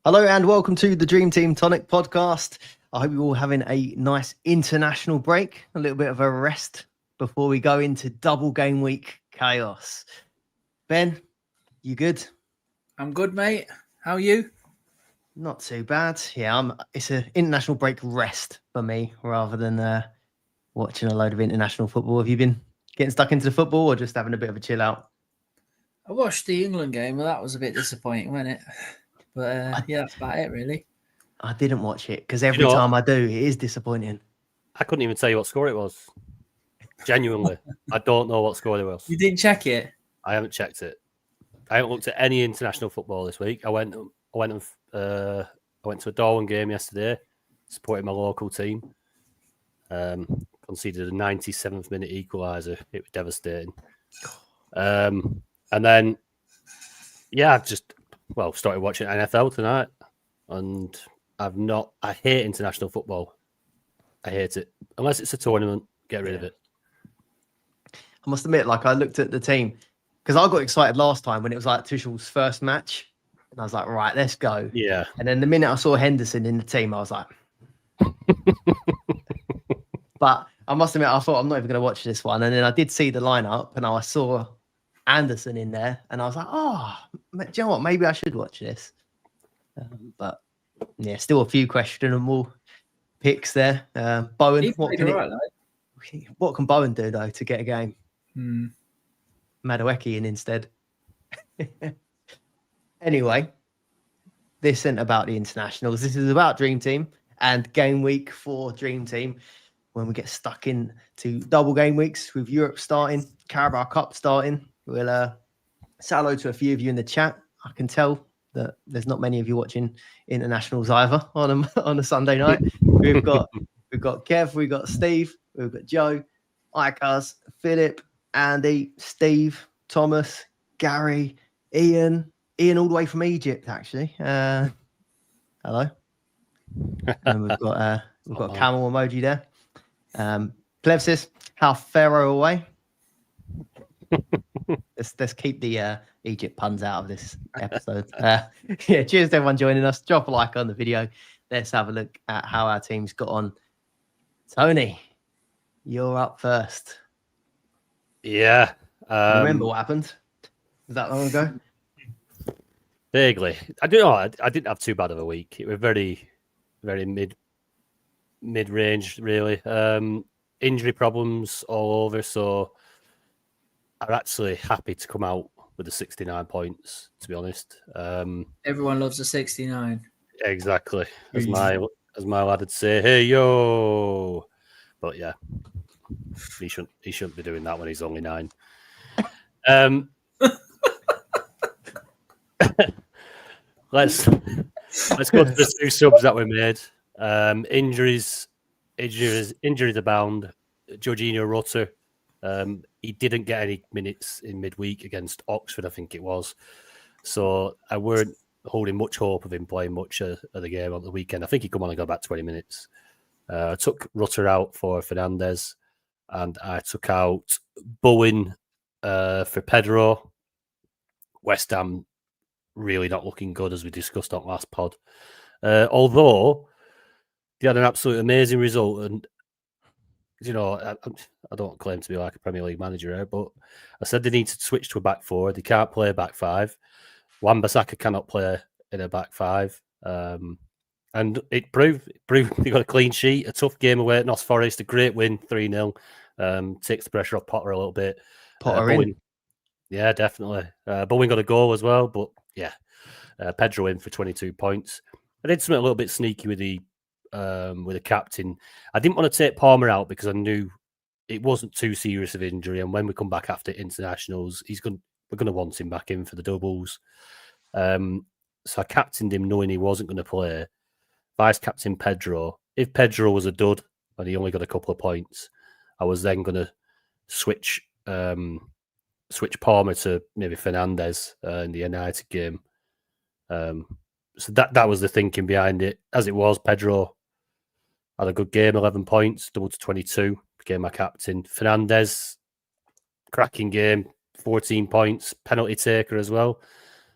Hello and welcome to the Dream Team Tonic podcast. I hope you're all having a nice international break, a little bit of a rest before we go into double game week chaos. Ben, you good? I'm good, mate. How are you? Not too bad. Yeah, it's an international break rest for me rather than watching a load of international football. Have you been getting stuck into the football or just having a bit of a chill out? I watched the England game, and that was a bit disappointing, wasn't it? But yeah, that's about it, really. I didn't watch it because every time I do, it is disappointing. I couldn't even tell you what score it was. Genuinely, I don't know what score it was. You didn't check it? I haven't checked it. I haven't looked at any international football this week. I went to a Darwin game yesterday, supporting my local team. Conceded a 97th minute equaliser. It was devastating. And then, yeah, I've started watching NFL tonight, and I hate international football. I hate it. Unless it's a tournament, get rid of it. I must admit, I looked at the team because I got excited last time when it was Tuchel's first match. And I was like, right, let's go. Yeah. And then the minute I saw Henderson in the team, I was like, but I must admit, I thought I'm not even going to watch this one. And then I did see the lineup and I saw Anderson in there and I was like, oh, do you know what? Maybe I should watch this. But yeah, still a few questionable picks there. Bowen, what can Bowen do though to get a game? Madueke in instead. Anyway, this isn't about the internationals. This is about Dream Team and game week for Dream Team. When we get stuck into double game weeks with Europe starting, Carabao Cup starting, we'll say hello to a few of you in the chat. I can tell that there's not many of you watching internationals either on a Sunday night. We've got Kev, we've got Steve, we've got Joe, Icaz, Philip, Andy, Steve, Thomas, Gary, Ian all the way from Egypt, actually. Hello. And we've got a camel emoji there. Plevsis, how Pharaoh away. Let's keep the Egypt puns out of this episode. Cheers to everyone joining us. Drop a like on the video. Let's have a look at how our team's got on. Tony, you're up first. Yeah. Remember what happened? Was that long ago? Vaguely. I don't know. I didn't have too bad of a week. It was very, very mid-range, really. Injury problems all over, so I'm actually happy to come out with the 69 points, to be honest. Everyone loves a 69. Exactly. As my lad would say, hey, yo. But yeah, he shouldn't be doing that when he's only 9. Let's go to the 2 subs that we made. Injuries abound. Jorginho Rutter, he didn't get any minutes in midweek against Oxford, I think it was. So I weren't holding much hope of him playing much of the game on the weekend. I think he could only go about 20 minutes. I took Rutter out for Fernandez, and I took out Bowen for Pedro. West Ham really not looking good, as we discussed on last pod. Although they had an absolute amazing result, and I don't claim to be like a Premier League manager, but I said they need to switch to a back 4. They can't play a back 5. Wan-Bissaka cannot play in a back 5. And it proved they got a clean sheet, a tough game away at Notts Forest, a great win, 3-0. Takes the pressure off Potter a little bit. Bowen. Yeah, definitely. Bowen got a goal as well, but yeah. Pedro in for 22 points. I did something a little bit sneaky with the captain. I didn't want to take Palmer out because I knew it wasn't too serious of injury, and when we come back after internationals, we're going to want him back in for the doubles. So I captained him knowing he wasn't going to play. Vice captain Pedro. If Pedro was a dud and he only got a couple of points, I was then going to switch Palmer to maybe Fernandez in the United game. So that was the thinking behind it. As it was, Pedro had a good game, 11 points, doubled to 22, became my captain. Fernandez, cracking game, 14 points, penalty taker as well,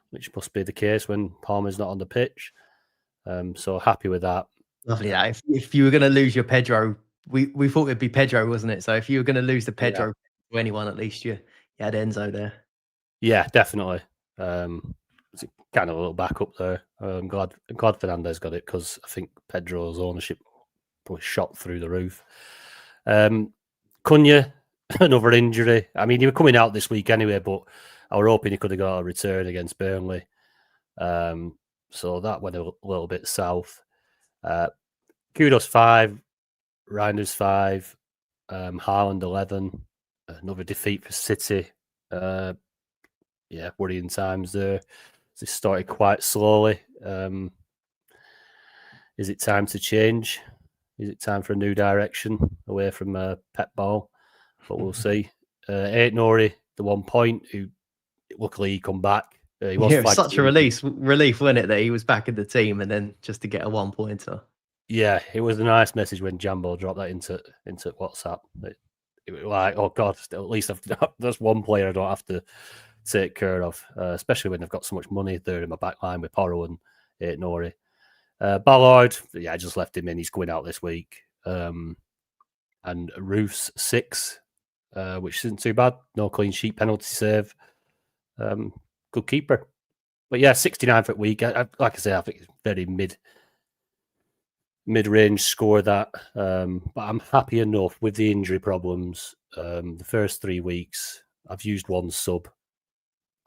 which must be the case when Palmer's not on the pitch. So happy with that. Lovely. That if you were going to lose your Pedro, we thought it'd be Pedro, wasn't it? So if you were going to lose the Pedro to anyone, at least you had Enzo there. Yeah, definitely. It's kind of a little backup there. I'm glad Fernandez got it because I think Pedro's ownership probably shot through the roof. Cunha, another injury. I mean, he was coming out this week anyway, but I was hoping he could have got a return against Burnley. So that went a little bit south. Kudos 5, Reinders 5, Haaland 11. Another defeat for City. Worrying times there. They started quite slowly. Is it time to change? Is it time for a new direction away from Pep Ball? But we'll see. Ait Nouri, the 1 point, who luckily he come back. He was it was such a relief, wasn't it, that he was back in the team and then just to get a 1 pointer. Yeah, it was a nice message when Jambo dropped that into WhatsApp. It was like, oh God, at least there's one player I don't have to take care of, especially when they've got so much money there in my back line with Porro and Ait Nouri. Ballard, I just left him in. He's going out this week. And Roof's 6, which isn't too bad. No clean sheet, penalty save. Good keeper. But yeah, 69th at week. Like I say, I think it's very mid-range score that. But I'm happy enough with the injury problems. The first 3 weeks, I've used 1 sub.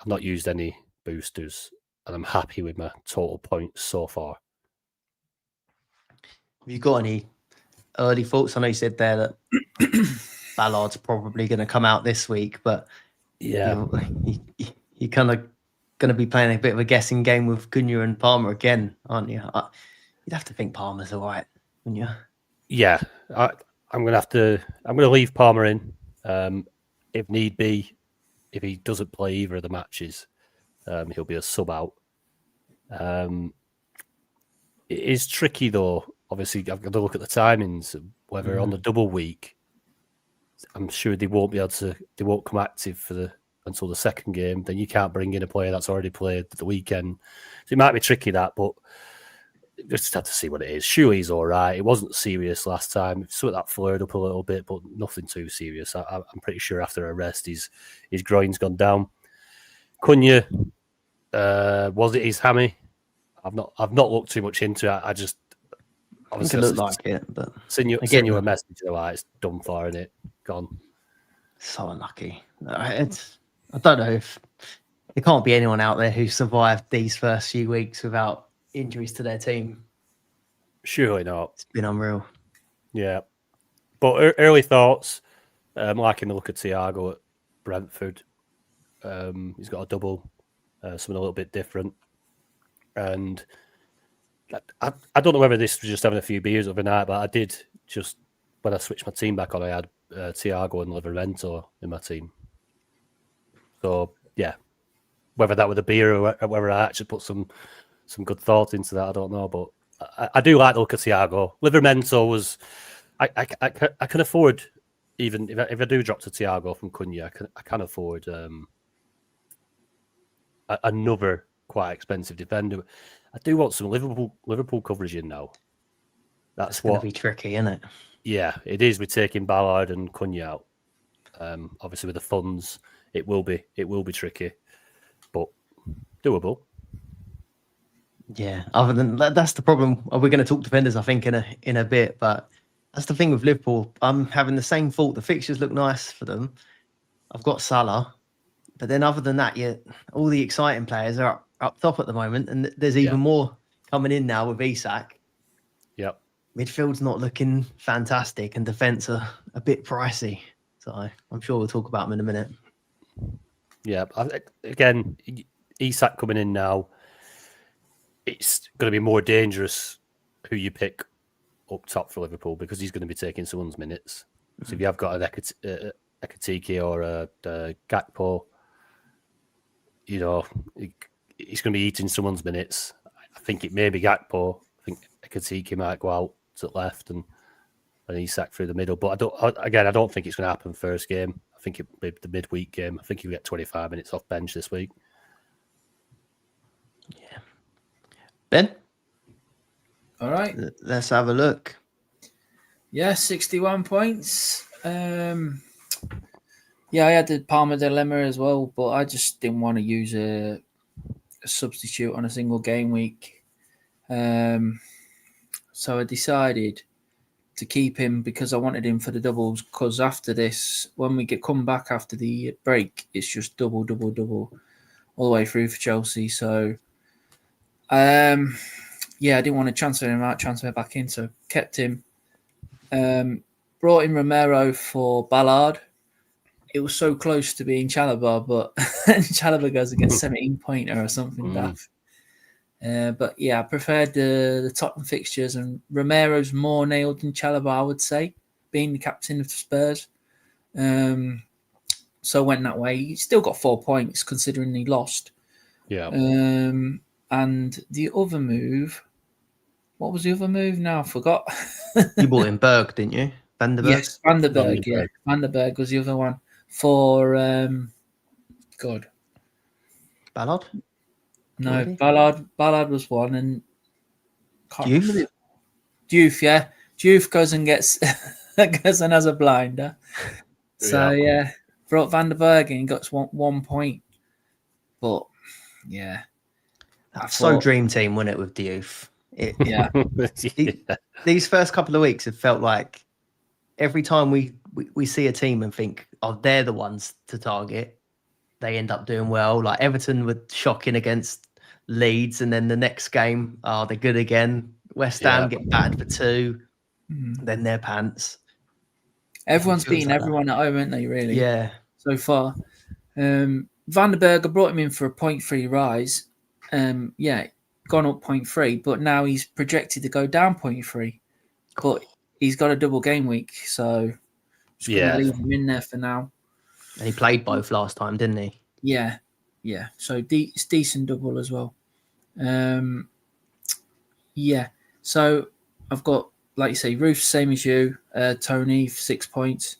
I've not used any boosters. And I'm happy with my total points so far. Have you got any early thoughts? I know you said there that Ballard's probably going to come out this week, but yeah, you're kind of going to be playing a bit of a guessing game with Cunha and Palmer again, aren't you? You'd have to think Palmer's all right, wouldn't you? Yeah, I'm going to leave Palmer in if need be. If he doesn't play either of the matches, he'll be a sub out. It is tricky though. Obviously, I've got to look at the timings. Whether on the double week, I'm sure they won't come active until the second game. Then you can't bring in a player that's already played the weekend. So it might be tricky that, but just have to see what it is. Surely he's all right. It wasn't serious last time. So that flared up a little bit, but nothing too serious. I'm pretty sure after a rest, his groin's gone down. Cunha, was it his hammy? I've not looked too much into it. I just obviously it looked like it, but send you a message. Like, it's done for, isn't it? Gone. So unlucky. I don't know if there can't be anyone out there who survived these first few weeks without injuries to their team. Surely not. It's been unreal. Yeah, but early thoughts. Liking the look of Thiago at Brentford. He's got a double, something a little bit different. And I don't know whether this was just having a few beers overnight, but I did just, when I switched my team back on, I had Thiago and Livramento in my team. So, yeah, whether that was a beer or whether I actually put some good thought into that, I don't know. But I do like the look of Thiago. Livramento was, I can afford, even if I do drop to Thiago from Cunha, I can afford another quite expensive defender. I do want some Liverpool coverage in now. That's going to be tricky, isn't it? Yeah, it is. We're taking Ballard and Cunha out. Obviously, with the funds, it will be tricky, but doable. Yeah. Other than that, that's the problem. We're going to talk defenders, I think, in a bit, but that's the thing with Liverpool. I'm having the same fault. The fixtures look nice for them. I've got Salah, but then other than that, all the exciting players are up top at the moment, and there's even more coming in now with Isak. Yep. Midfield's not looking fantastic, and defence are a bit pricey. So I'm sure we'll talk about them in a minute. Yeah. Again, Isak coming in now, it's going to be more dangerous who you pick up top for Liverpool because he's going to be taking someone's minutes. So if you have got an Ekatike or a Gakpo, you know, he's going to be eating someone's minutes. I think it may be Gakpo. I think Ekatike might go out to the left and Isak through the middle. But I don't think it's going to happen first game. I think it may be the midweek game. I think he'll get 25 minutes off bench this week. Yeah. Ben? All right. Let's have a look. Yeah, 61 points. Yeah, I had the Palmer dilemma as well, but I just didn't want to use a substitute on a single game week. So I decided to keep him because I wanted him for the doubles. Because after this, when we come back after the break, it's just double all the way through for Chelsea. So, yeah, I didn't want to transfer him out, transfer back in, so kept him. Brought in Romero for Ballard. It was so close to being Chalobah, but Chalobah goes and gets 17-pointer or something daft. But yeah, I preferred the Tottenham fixtures, and Romero's more nailed than Chalobah, I would say, being the captain of the Spurs. So I went that way. He still got 4 points considering he lost. Yeah. And the other move, what was the other move? Now I forgot. You bought in Berg, didn't you? Van der Berg? Yes, Van der Berg. Yeah, Van der Berg was the other one for God. Ballard? No, Already? Ballard was one, and Youth? Diouf, yeah. Diouf goes and gets goes and has a blinder. So yeah, brought Van der Berg in, got 1 point. But yeah, That's so dream team, wasn't it, with Diouf? Yeah. These first couple of weeks have felt like every time we see a team and think, oh, they're the ones to target, they end up doing well. Like Everton were shocking against Leeds, and then the next game, they're good again. West Ham get battered for 2, then their pants. Everyone's beating everyone at home, aren't they, really? Yeah. So far. Van der Berg, I brought him in for a 0.3 rise. Yeah, gone up 0.3, but now he's projected to go down 0.3. But he's got a double game week, so just going to leave him in there for now. And he played both last time, didn't he? Yeah. So it's decent double as well. Yeah. So I've got, like you say, Ruth, same as you. Tony, 6 points.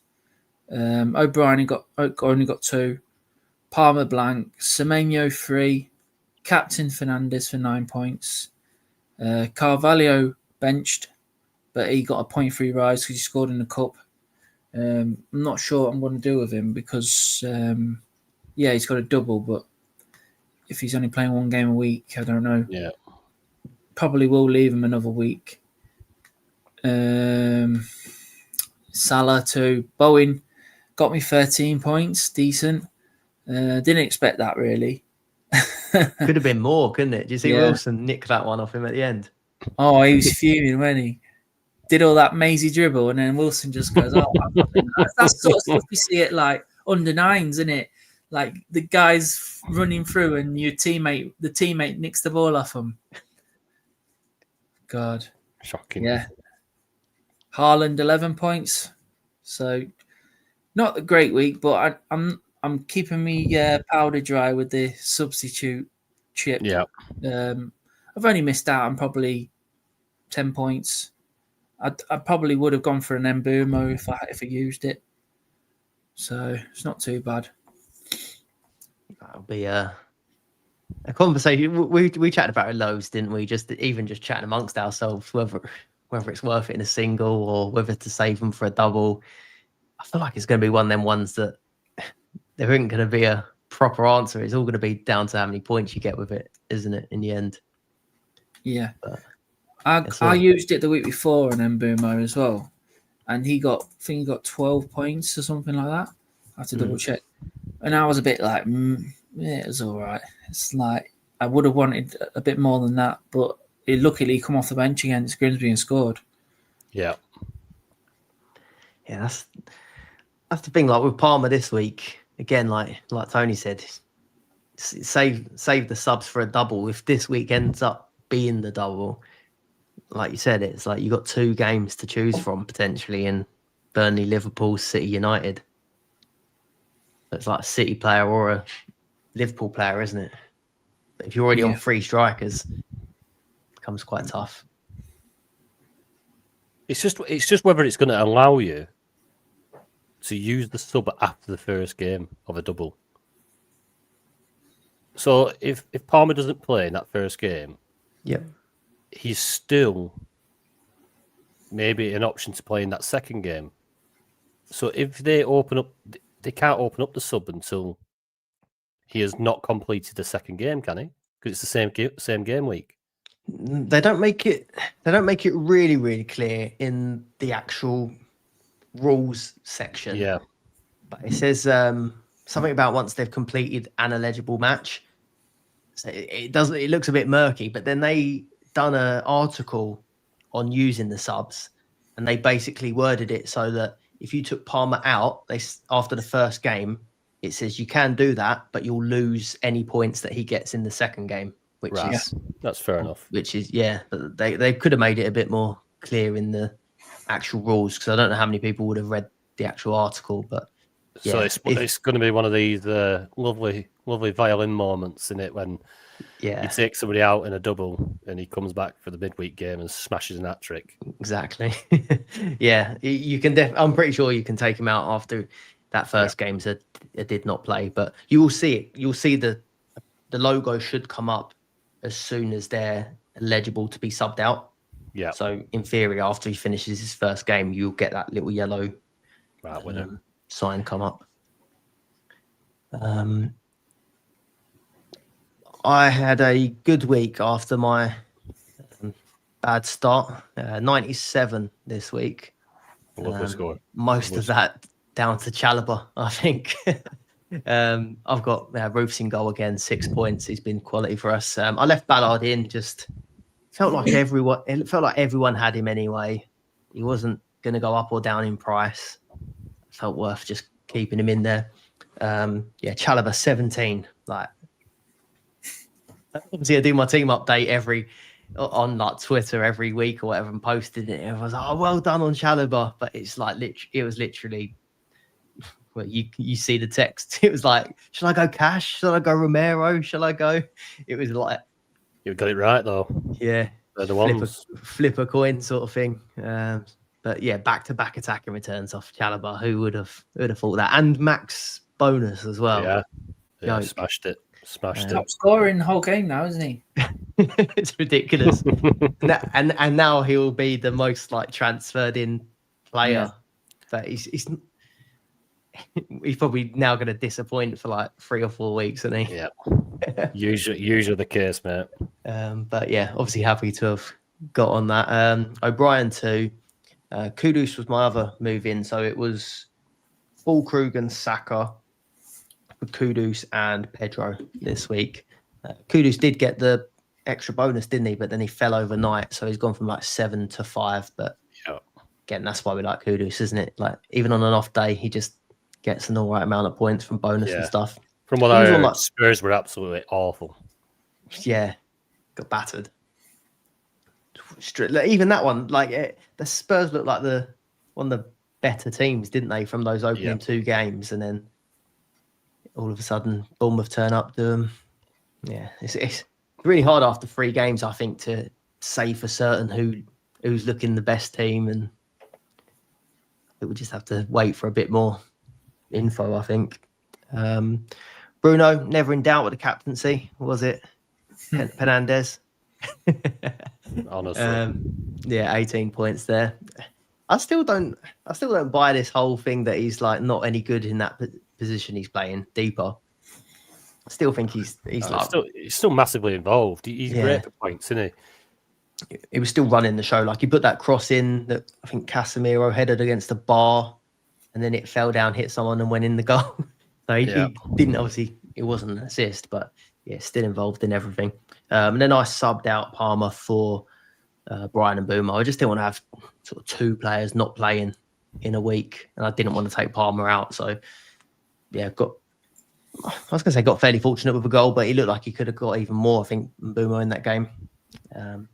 O'Brien only got 2. Palmer blank. Semenyo 3. Captain Fernandez for 9 points. Carvalho benched, but he got a 0.3 rise because he scored in the cup. I'm not sure what I'm going to do with him because, he's got a double, but if he's only playing 1 game a week, I don't know. Yeah. Probably will leave him another week. Salah 2. Bowen got me 13 points. Decent. Didn't expect that, really. Could have been more, couldn't it? Do you see Wilson nick that one off him at the end? Oh, he was fuming when he did all that mazy dribble, and then Wilson just goes, "Oh, that's sort of stuff you see at like under 9s, isn't it? Like the guys running through, and the teammate nicks the ball off them." God, shocking. Yeah, Haaland 11 points, so not a great week, but I'm keeping me powder dry with the substitute chip. Yeah. I've only missed out on probably 10 points. I probably would have gone for an Mbumo if I used it. So it's not too bad. That'll be a conversation. We chatted about it loads, didn't we? Just chatting amongst ourselves whether it's worth it in a single or whether to save them for a double. I feel like it's going to be one of them ones that there isn't going to be a proper answer. It's all going to be down to how many points you get with it, isn't it, in the end? Yeah. I used it the week before on Mbumo as well. And I think he got 12 points or something like that. I have to double check. And I was a bit like, it was all right. It's like, I would have wanted a bit more than that. But luckily, he come off the bench against Grimsby and scored. Yeah. Yeah, that's the thing. Like with Palmer this week, again, like Tony said, save the subs for a double. If this week ends up being the double, like you said, it's like you got 2 games to choose from potentially in Burnley, Liverpool, City, United. So it's like a City player or a Liverpool player, isn't it? But if you're already on 3 strikers, it becomes quite tough. It's just whether it's going to allow you to use the sub after the first game of a double. So if Palmer doesn't play in that first game, yep, he's still maybe an option to play in that second game. So if they open up, they can't open up the sub until he has not completed the second game, can he? Because it's the same game week. They don't make it. They don't make it really, really clear in the actual rules section. Yeah. But it says something about once they've completed an eligible match. So it doesn't. It looks a bit murky. But then they done an article on using the subs, and they basically worded it so that if you took Palmer out, after the first game, it says you can do that, but you'll lose any points that he gets in the second game. Which is that's fair enough. Which is but they could have made it a bit more clear in the actual rules, because I don't know how many people would have read the actual article. But so it's going to be one of these lovely violin moments in it when you take somebody out in a double and he comes back for the midweek game and smashes an hat trick. Exactly. You can. I'm pretty sure you can take him out after that first game. So it did not play, but you will see it. You'll see the logo should come up as soon as they're eligible to be subbed out. Yeah. So in theory, after he finishes his first game, you'll get that little yellow sign come up. I had a good week after my bad start. 97 this week. Lovely score. Most of that down to Chalobah, I think. I've got Roofs in goal again, 6 points. He's been quality for us. I left Ballard in. Just felt like everyone had him anyway. He wasn't going to go up or down in price. Felt worth just keeping him in there. Chalobah 17. Like, obviously, I do my team update on like Twitter every week or whatever, and posted it. And I was like, "Oh, well done on Chalobah," but it's like it was literally. Well, you see the text. It was like, should I go Cash? Should I go Romero? Shall I go? It was like, you got it right though. Yeah, they're the ones. Flip a coin sort of thing. But yeah, back-to-back attacking returns off Chalobah. Who would have thought that? And max bonus as well. Yeah, smashed it. Top scorer in the whole game now, isn't he? It's ridiculous. and now he'll be the most like transferred in player. But he's probably now going to disappoint for like 3 or 4 weeks, isn't he? Yeah. usually the case, mate. But yeah, obviously happy to have got on that. O'Brien too. Kudus was my other move in, so it was Fulkrug and Saka for Kudus and Pedro this week. Kudus did get the extra bonus, didn't he? But then he fell overnight, so he's gone from like 7 to 5. But again, that's why we like Kudus, isn't it? Like even on an off day, he just gets an all right amount of points from bonus and stuff. From what I heard, Spurs were absolutely awful. Yeah, got battered. Even that one, like the Spurs looked like one of the better teams, didn't they, from those opening 2 games, and then all of a sudden Bournemouth turn up to them. Yeah, it's really hard after 3 games, I think, to say for certain who's looking the best team, and we just have to wait for a bit more info, I think. Bruno, never in doubt with the captaincy, was it? Fernandez. Honestly. 18 points there. I still don't buy this whole thing that he's like not any good in that position he's playing deeper. I still think he's still massively involved. He's great for points, isn't he? He was still running the show. Like he put that cross in that I think Casemiro headed against the bar, and then it fell down, hit someone, and went in the goal. So he didn't, obviously it wasn't an assist, but still involved in everything. And then I subbed out Palmer for Brian and Boomer. I just didn't want to have sort of 2 players not playing in a week, and I didn't want to take Palmer out. So got fairly fortunate with a goal, but he looked like he could have got even more, I think, than Boomer in that game. And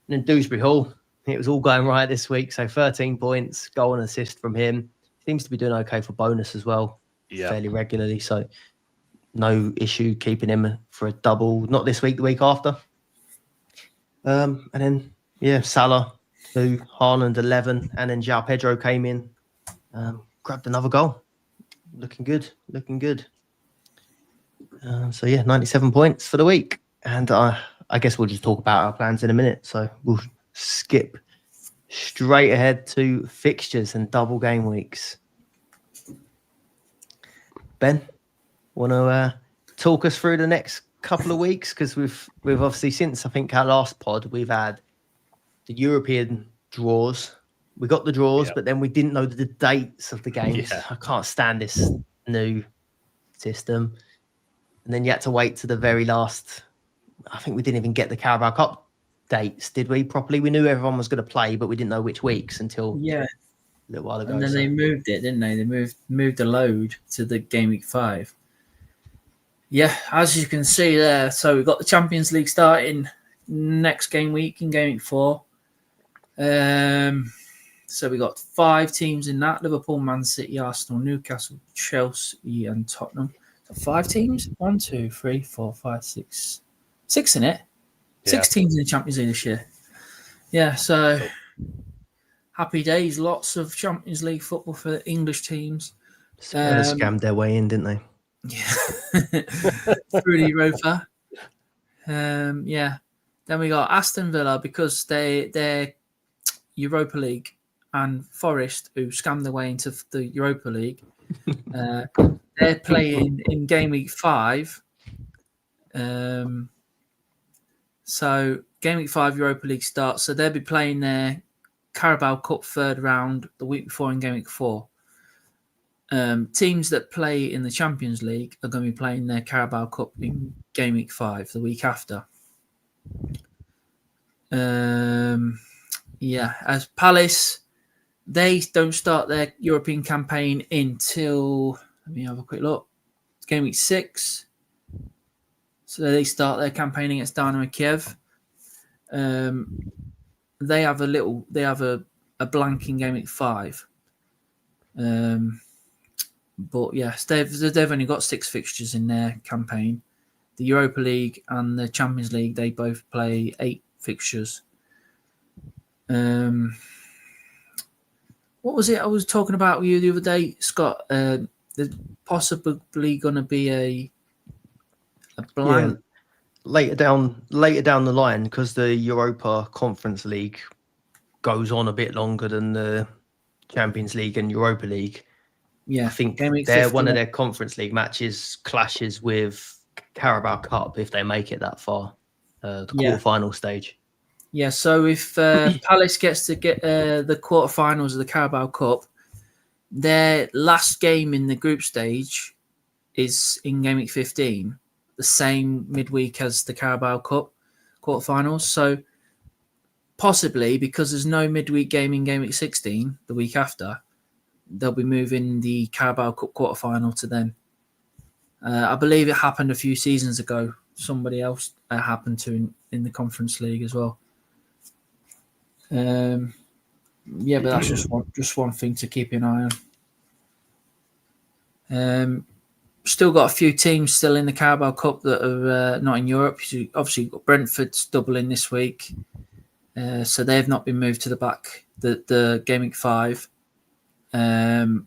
then Dewsbury Hall, it was all going right this week. So 13 points, goal and assist from him. Seems to be doing okay for bonus as well, fairly regularly. So no issue keeping him for a double. Not this week, the week after. And then, Salah, 2, Haaland, 11, and then João Pedro came in, grabbed another goal. Looking good. 97 points for the week. And I guess we'll just talk about our plans in a minute. So we'll skip straight ahead to fixtures and double game weeks. Ben, want to talk us through the next couple of weeks? Because we've obviously, since I think our last pod, we've had the European draws. We got the draws, Yeah. but then we didn't know the dates of the games. Yeah. I can't stand this new system. And then you had to wait to the very last. I think we didn't even get the Carabao Cup dates, did we? Properly, we knew everyone was going to play, but we didn't know which weeks until Yeah, a little while ago. and then so. they moved it, didn't they? They moved the load to the game week 5. Yeah, as you can see there, so we've got the Champions League starting next game week in game week 4. So we got 5 teams in that: Liverpool, Man City, Arsenal, Newcastle, Chelsea, and Tottenham. So 5 teams: 1, 2, 3, 4, 5, 6. 6 in it. 6 teams in the Champions League this year. Yeah, so happy days. Lots of Champions League football for the English teams. Spurs scammed their way in, didn't they? Yeah. Through the Europa. Yeah. Then we got Aston Villa, because they're Europa League, and Forest, who scammed their way into the Europa League. They're playing in game week 5. So game week 5 Europa League starts. So they'll be playing their Carabao Cup third round the week before in game week 4. Teams that play in the Champions League are going to be playing their Carabao Cup in game week 5 the week after. Yeah, as Palace, they don't start their European campaign until, let me have a quick look, it's game week 6. So they start their campaign against Dynamo Kiev. They have a blank in game week 5. But yes, they've only got 6 fixtures in their campaign. The Europa League and the Champions League, they both play 8 fixtures. What was it I was talking about with you the other day, Scott? There's possibly going to be a blank. Yeah, later down the line, because the Europa Conference League goes on a bit longer than the Champions League and Europa League. Yeah, I think one of their Conference League matches clashes with Carabao Cup if they make it that far, the quarterfinal stage. Yeah, so if Palace gets to get the quarterfinals of the Carabao Cup, their last game in the group stage is in game week 15, the same midweek as the Carabao Cup quarterfinals. So possibly, because there's no midweek game in game week 16 the week after, they'll be moving the Carabao Cup quarterfinal to them. I believe it happened a few seasons ago. Somebody else happened to in the Conference League as well. Yeah, but that's just one thing to keep an eye on. Still got a few teams still in the Carabao Cup that are not in Europe. So obviously, you've got Brentford's doubling this week, so they've not been moved to the back. The game week 5, but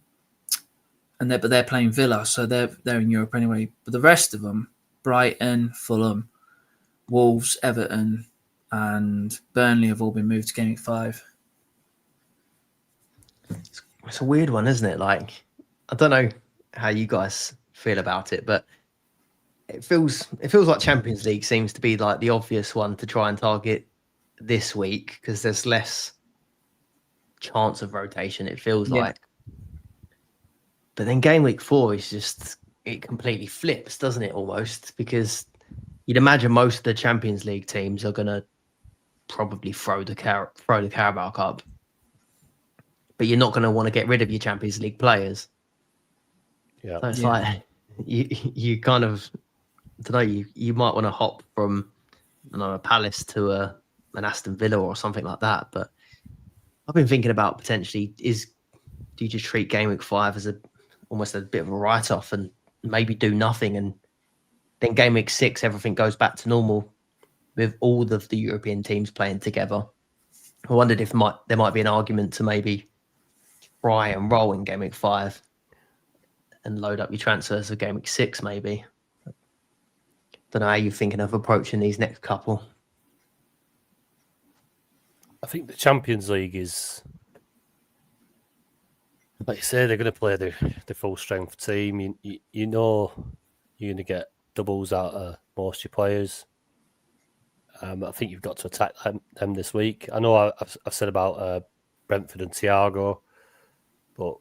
they're playing Villa, so they're in Europe anyway. But the rest of them, Brighton, Fulham, Wolves, Everton, and Burnley have all been moved to game week 5. It's a weird one, isn't it? Like, I don't know how you guys feel about it, but it feels like Champions League seems to be like the obvious one to try and target this week because there's less chance of rotation, it feels like. But then game week 4 is just, it completely flips, doesn't it, almost? Because you'd imagine most of the Champions League teams are going to probably throw the Carabao Cup. But you're not going to want to get rid of your Champions League players. Yeah. So it's like, you kind of, I don't know, you might want to hop from, I don't know, a Palace to an Aston Villa or something like that. But I've been thinking about potentially do you just treat game week 5 as almost a bit of a write-off and maybe do nothing, and then game week 6 everything goes back to normal with all of the European teams playing together. I wondered if there might be an argument to maybe try and roll in game week 5 and load up your transfers for game week 6 maybe. Don't know how you're thinking of approaching these next couple. I think the Champions League is, like you say, they're going to play the full strength team. You know you're going to get doubles out of most of your players. I think you've got to attack them this week. I know I've said about Brentford and Thiago, but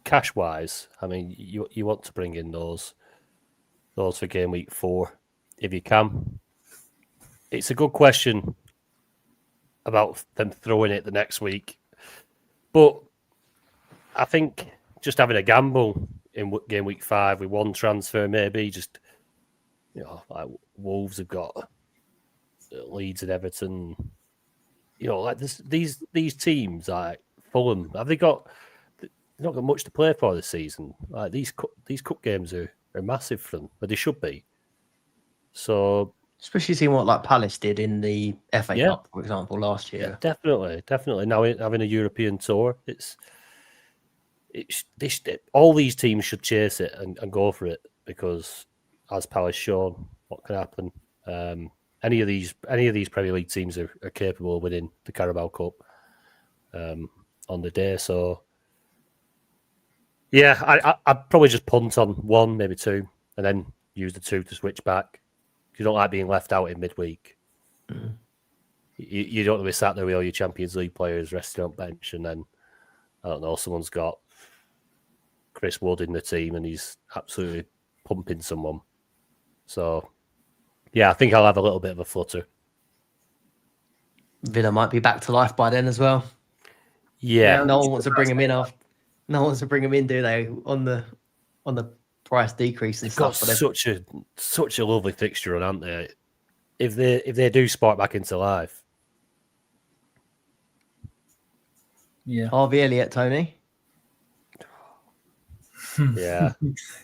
cash wise, I mean, you want to bring in those for game week 4 if you can. It's a good question about them throwing it the next week, but I think just having a gamble in game week 5 with one transfer, maybe just, like Wolves have got Leeds and Everton, like these teams like Fulham, have they got? They've not got much to play for this season. Like these cup games are massive for them, but they should be. So, especially seeing what like Palace did in the FA Cup, for example, last year. Yeah, definitely. Now having a European tour, it's all these teams should chase it and go for it, because as Palace shown what can happen. Any of these Premier League teams are capable of winning the Carabao Cup on the day. So yeah, I'd probably just punt on 1, maybe 2, and then use the 2 to switch back. You don't like being left out in midweek. Mm. You don't want to be sat there with all your Champions League players resting on bench, and then I don't know, someone's got Chris Wood in the team and he's absolutely pumping someone. So yeah, I think I'll have a little bit of a flutter. Villa might be back to life by then as well. Yeah, no one wants to bring him in. No one wants to bring him in, do they? On the price decrease and stuff. Got such a lovely fixture on, aren't they? If they do spark back into life. Yeah. Harvey Elliott, Tony. Yeah.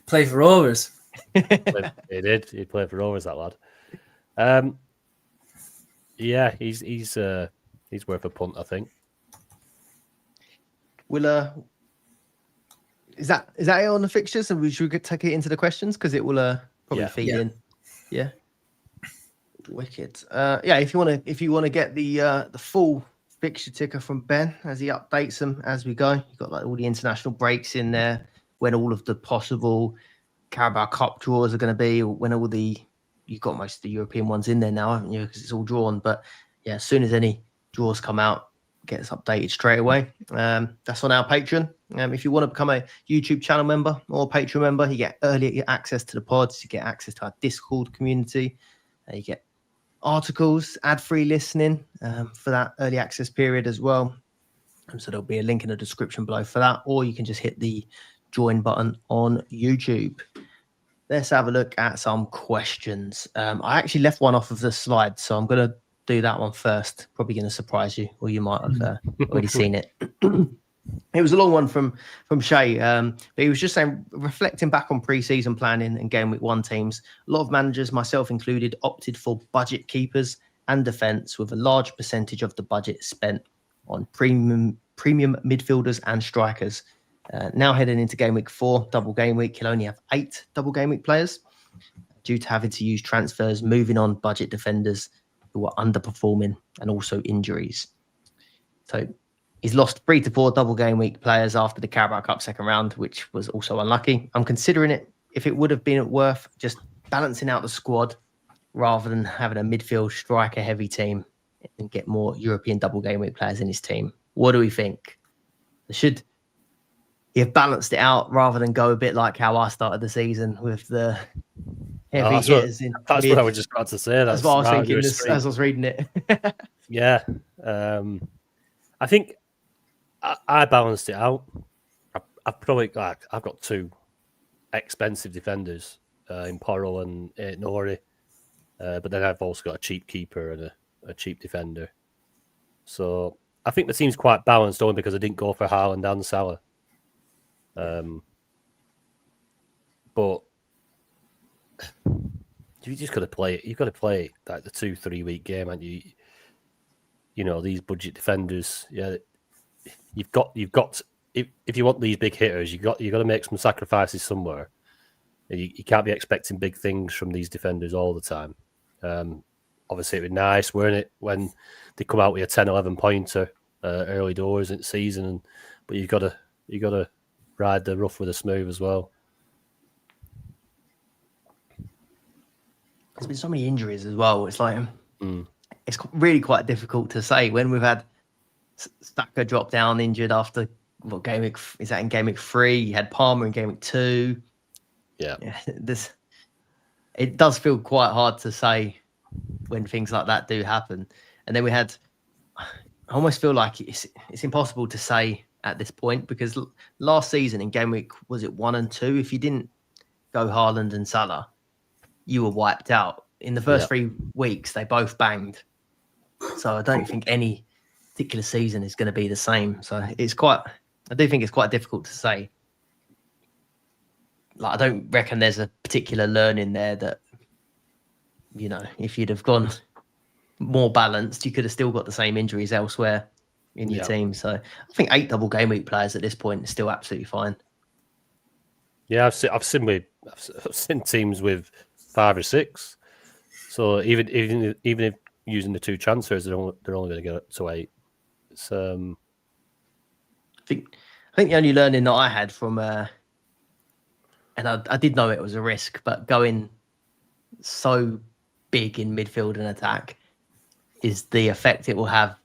Play for Rovers. He did. He played for Rovers, that lad. Yeah, he's worth a punt, I think. Will is that it on the fixtures? And should we take it into the questions, because it will probably feed in. Yeah. Wicked. Yeah, if you want to get the full fixture ticker from Ben as he updates them as we go, you've got like all the international breaks in there, when all of the possible Carabao Cup draws are going to be, when you've got most of the European ones in there now, haven't you? Because it's all drawn. But yeah, as soon as any draws come out, gets updated straight away. That's on our Patreon. If you want to become a YouTube channel member or Patreon member, you get early access to the pods, you get access to our Discord community, you get articles, ad-free listening for that early access period as well. So there'll be a link in the description below for that, or you can just hit the join button on YouTube. Let's have a look at some questions. I actually left one off of the slide, so I'm going to do that one first. Probably going to surprise you, or you might have already seen it. It was a long one from Shay, but he was just saying, reflecting back on pre-season planning and game week 1 teams, a lot of managers, myself included, opted for budget keepers and defence, with a large percentage of the budget spent on premium midfielders and strikers. Now heading into game week 4, double game week, you'll only have 8 double game week players due to having to use transfers, moving on budget defenders who are underperforming, and also injuries. So he's lost 3 to 4 double game week players after the Carabao Cup second round, which was also unlucky. I'm considering it if it would have been worth just balancing out the squad rather than having a midfield striker heavy team and get more European double game week players in his team. What do we think? Should he have balanced it out rather than go a bit like how I started the season with the heavy hitters in that's mid? what I was just about to say. That's what I was thinking as I was reading it. Yeah. I think I balanced it out. I've got 2 expensive defenders in Porro and Nori, but then I've also got a cheap keeper and a cheap defender. So I think the team's quite balanced, only because I didn't go for Haaland and Salah. But you just got to play it. You've got to play like the 2-3 week game, and you know, these budget defenders. Yeah, you've got. If you want these big hitters, you got to make some sacrifices somewhere. You can't be expecting big things from these defenders all the time. obviously it'd be nice, weren't it, when they come out with a 10, 11 pointer early doors in the season, but you got to ride the rough with the smooth as well. There's been so many injuries as well. It's like it's really quite difficult to say when we've had Saka drop down injured after what game week is that in game week 3? You had Palmer in game week 2. Yeah. It does feel quite hard to say when things like that do happen. And then we had, I almost feel like it's impossible to say at this point, because last season in game week, was it 1 and 2? If you didn't go Haaland and Salah, you were wiped out. In the first 3 weeks, they both banged. So I don't think any particular season is going to be the same. So I do think it's quite difficult to say. Like, I don't reckon there's a particular learning there that, you know, if you'd have gone more balanced, you could have still got the same injuries elsewhere in your team. So I think 8 double game week players at this point is still absolutely fine. Yeah, I've seen teams with 5 or 6. So even if using the 2 transfers, they're only going to get up to 8. It's I think the only learning that I had from and I did know it was a risk, but going so big in midfield and attack is the effect it will have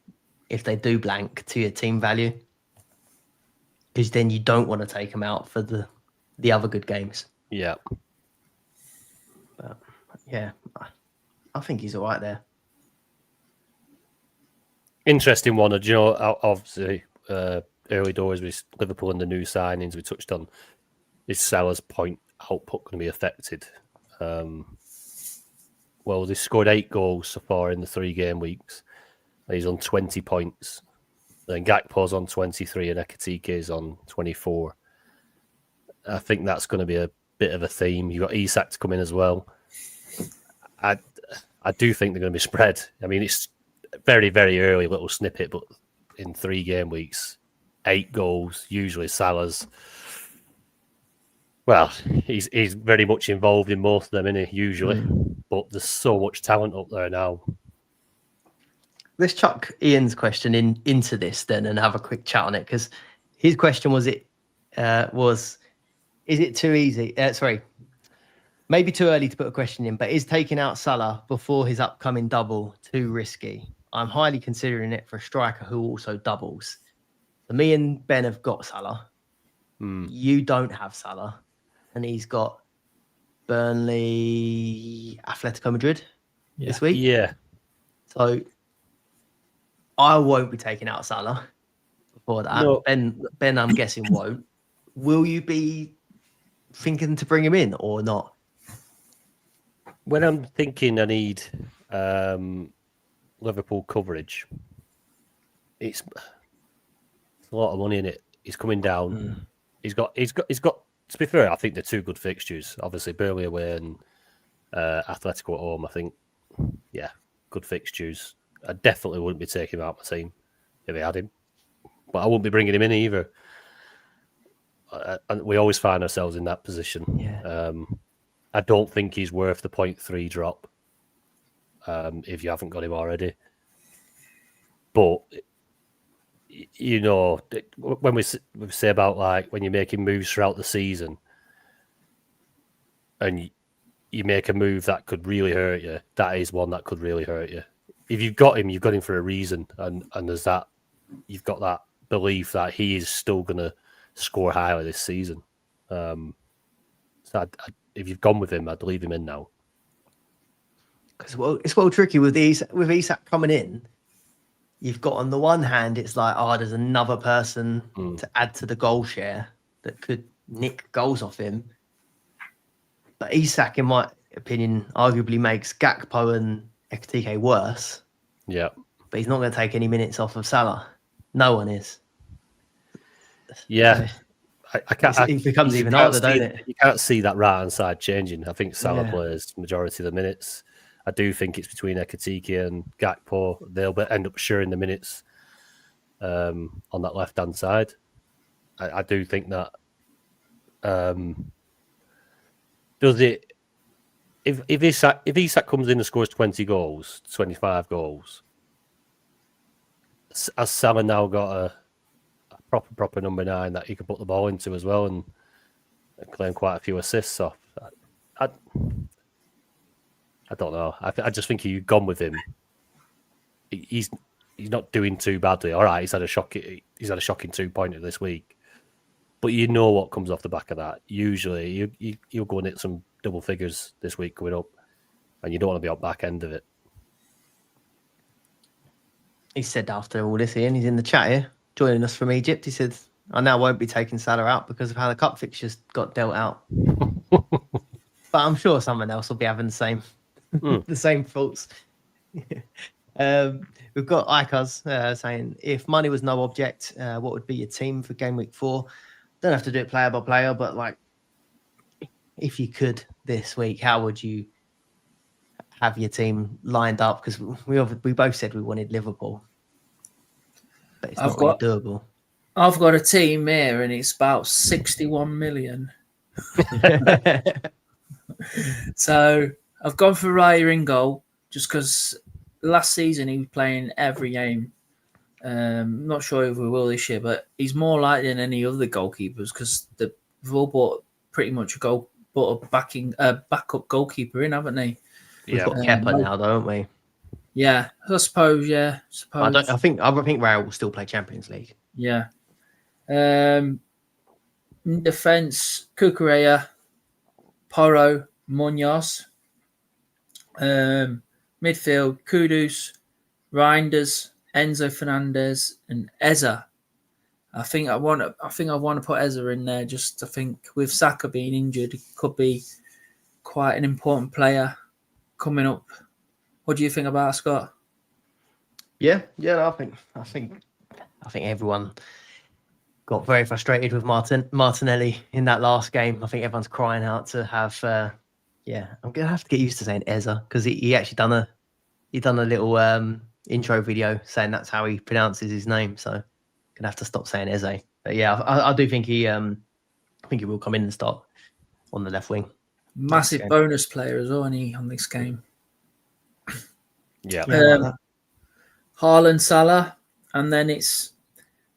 if they do blank to your team value, because then you don't want to take them out for the other good games. Yeah. But yeah, I think he's all right there. Interesting one. Do you know, obviously, early doors with Liverpool and the new signings we touched on, is Salah's point output going to be affected? Well, they scored 8 goals so far in the 3 game weeks. He's on 20 points. Then Gakpo's on 23 and Ekitike is on 24. I think that's going to be a bit of a theme. You've got Isak to come in as well. I do think they're going to be spread. I mean, it's very, very early little snippet, but in 3 game weeks, 8 goals, usually Salah's. Well, he's very much involved in most of them, isn't he, usually? But there's so much talent up there now. Let's chuck Ian's question into this then and have a quick chat on it, because his question was, is it too easy? Maybe too early to put a question in, but is taking out Salah before his upcoming double too risky? I'm highly considering it for a striker who also doubles. So me and Ben have got Salah. You don't have Salah. And he's got Burnley, Atletico Madrid this week. Yeah. So I won't be taking out Salah before that. No. Ben, I'm guessing won't. Will you be thinking to bring him in or not? When I'm thinking I need Liverpool coverage, it's a lot of money in it. He's coming down. He's got. To be fair, I think they're 2 good fixtures. Obviously, Burnley away and Atletico at home. I think, yeah, good fixtures. I definitely wouldn't be taking him out of my team if I had him, but I wouldn't be bringing him in either. And we always find ourselves in that position. Yeah. I don't think he's worth the 0.3 drop if you haven't got him already. But, you know, when we say about, like, when you're making moves throughout the season and you make a move that could really hurt you, that is one that could really hurt you. If you've got him for a reason, and there's that, you've got that belief that he is still going to score highly this season. So if you've gone with him, I'd leave him in now. Because it's tricky with Isak coming in. You've got, on the one hand, it's like, there's another person to add to the goal share that could nick goals off him. But Isak, in my opinion, arguably makes Gakpo and Ekitike worse. Yeah. But he's not going to take any minutes off of Salah. No one is. Yeah. It becomes even harder, doesn't it? You can't see that right-hand side changing. I think Salah plays the majority of the minutes. I do think it's between Ekitike and Gakpo. They'll end up sharing the minutes on that left-hand side. I do think that. Does it if Isak comes in and scores 20 goals, 25 goals, has Salah now got a proper number 9 that he can put the ball into as well and claim quite a few assists off? I don't know. I just think you've gone with him. He's not doing too badly. All right, he's had a shocking 2-pointer this week, but you know what comes off the back of that. Usually, you'll go and hit some double figures this week going up, and you don't want to be on back end of it. He said after all this, Ian, he's in the chat here, joining us from Egypt. He said, I now won't be taking Salah out because of how the cup fixtures got dealt out. But I'm sure someone else will be having the same the same thoughts. We've got Ikaz saying, if money was no object, what would be your team for game week 4? Don't have to do it player by player, but like, if you could this week, how would you have your team lined up? Because we both said we wanted Liverpool, but it's not really doable. I've got a team here, and it's about 61 million. So I've gone for Raya in goal, just because last season he was playing every game. Not sure if we will this year, but he's more likely than any other goalkeepers because they've all bought pretty much a backup goalkeeper in, haven't they? We've got Kepa now, don't we? Yeah, I suppose. Yeah, I think Raul will still play Champions League. Yeah. Defense: Cucurella, Porro, Munoz. Midfield: Kudus, Reinders, Enzo Fernandez, and Eza. I think I want to put Eza in there. Just I think with Saka being injured, it could be quite an important player coming up. What do you think about Scott? Yeah. I think everyone got very frustrated with Martinelli in that last game. I think everyone's crying out to have. I'm gonna have to get used to saying Eza because he actually done a little intro video saying that's how he pronounces his name. So gonna have to stop saying Eze. But yeah, I do think he will come in and start on the left wing. Massive bonus player as well, isn't he, on this game? Yeah. Haaland, Salah, and then it's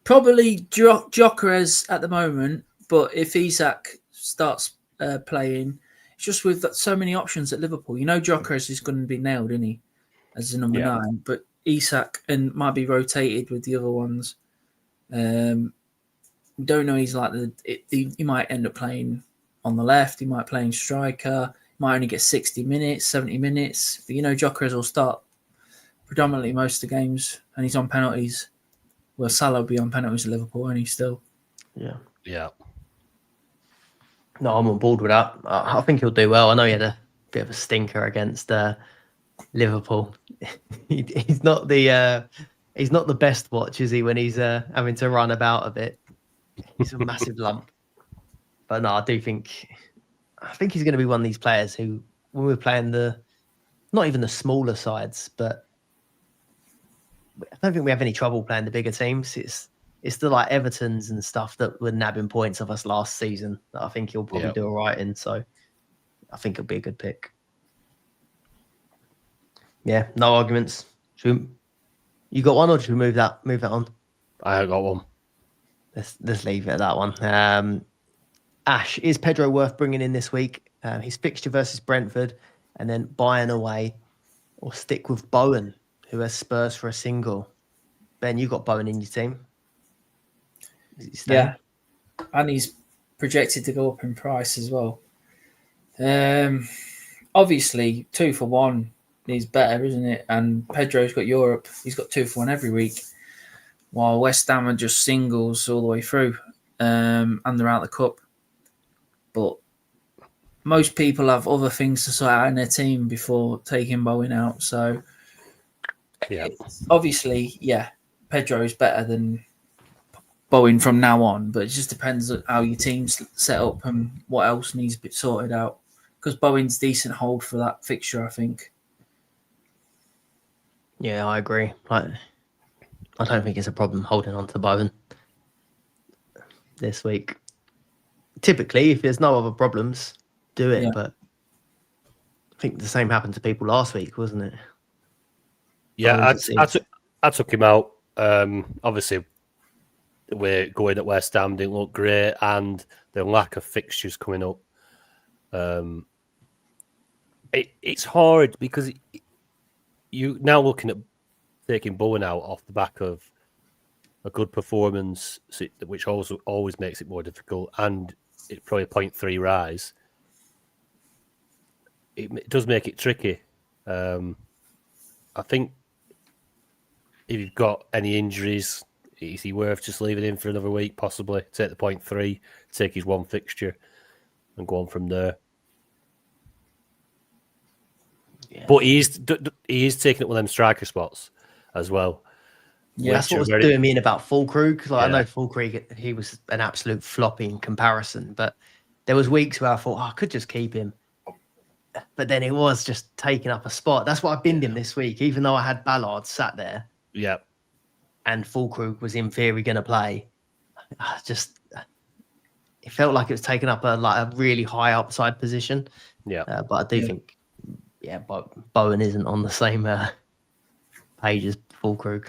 probably Gyökeres at the moment. But if Isak starts playing, it's just with so many options at Liverpool. You know, Gyökeres is going to be nailed, isn't he, as a number 9? But Isak and might be rotated with the other ones. Don't know. He's like he might end up playing on the left. He might play in striker. Might only get 60 minutes, 70 minutes. But you know, Gyökeres will start predominantly most of the games, and he's on penalties. Well, Salah will be on penalties at Liverpool, and he's still. Yeah. No, I'm on board with that. I think he'll do well. I know he had a bit of a stinker against Liverpool. He's not the best watch, is he? When he's having to run about a bit, he's a massive lump. But no, I think he's going to be one of these players who, when we're playing not even the smaller sides, but I don't think we have any trouble playing the bigger teams. It's the like Evertons and stuff that were nabbing points of us last season that I think he'll probably do all right in. So I think it'll be a good pick. Yeah, no arguments. You got one, or should we move that on? I got one. Let's leave it at that one. Ash, is Pedro worth bringing in this week? His fixture versus Brentford, and then Bayern away, or stick with Bowen, who has Spurs for a single. Ben, you got Bowen in your team. Yeah, and he's projected to go up in price as well. Obviously, 2 for 1 is better, isn't it? And Pedro's got Europe. He's got 2 for 1 every week, while West Ham are just singles all the way through, and they're out of the cup. But most people have other things to sort out in their team before taking Bowen out. So, obviously, Pedro is better than Bowen from now on, but it just depends on how your team's set up and what else needs to be sorted out. Because Bowen's decent hold for that fixture, I think. Yeah, I agree. I don't think it's a problem holding on to Bowen this week. Typically, if there's no other problems, do it. But think the same happened to people last week, wasn't it? Yeah, I took him out. Obviously, we're going at West Ham didn't look great, and the lack of fixtures coming up. It's hard because you now looking at taking Bowen out off the back of a good performance, which also always makes it more difficult, and it's probably a 0.3 rise. It does make it tricky. I think if you've got any injuries, is he worth just leaving him for another week? Possibly take the 0.3, take his one fixture, and go on from there. Yeah. But he is taking up one of them striker spots as well. Yeah, that's what was doing me in about Fulkrug. Like, I know Fulkrug, he was an absolute floppy in comparison, but there was weeks where I thought, I could just keep him. But then it was just taking up a spot. That's why I binned him this week, even though I had Ballard sat there. Yeah. And Fulkrug was in theory going to play. It felt like it was taking up a really high upside position. Yeah. But I do think, Bowen isn't on the same page as Fulkrug.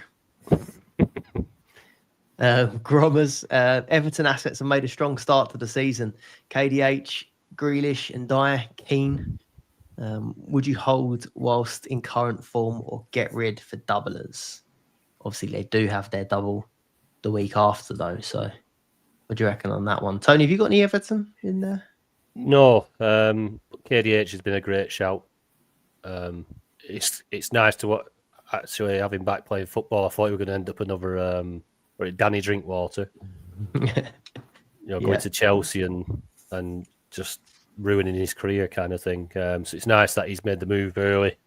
Grommers, Everton assets have made a strong start to the season. KDH, Grealish and Dyer, Keane. Would you hold whilst in current form or get rid for doublers? Obviously, they do have their double the week after, though. So, what do you reckon on that one? Tony, have you got any Everton in there? No. KDH has been a great shout. It's nice to actually have him back playing football. I thought we were going to end up another Danny Drinkwater. Going to Chelsea and just ruining his career kind of thing. So it's nice that he's made the move early,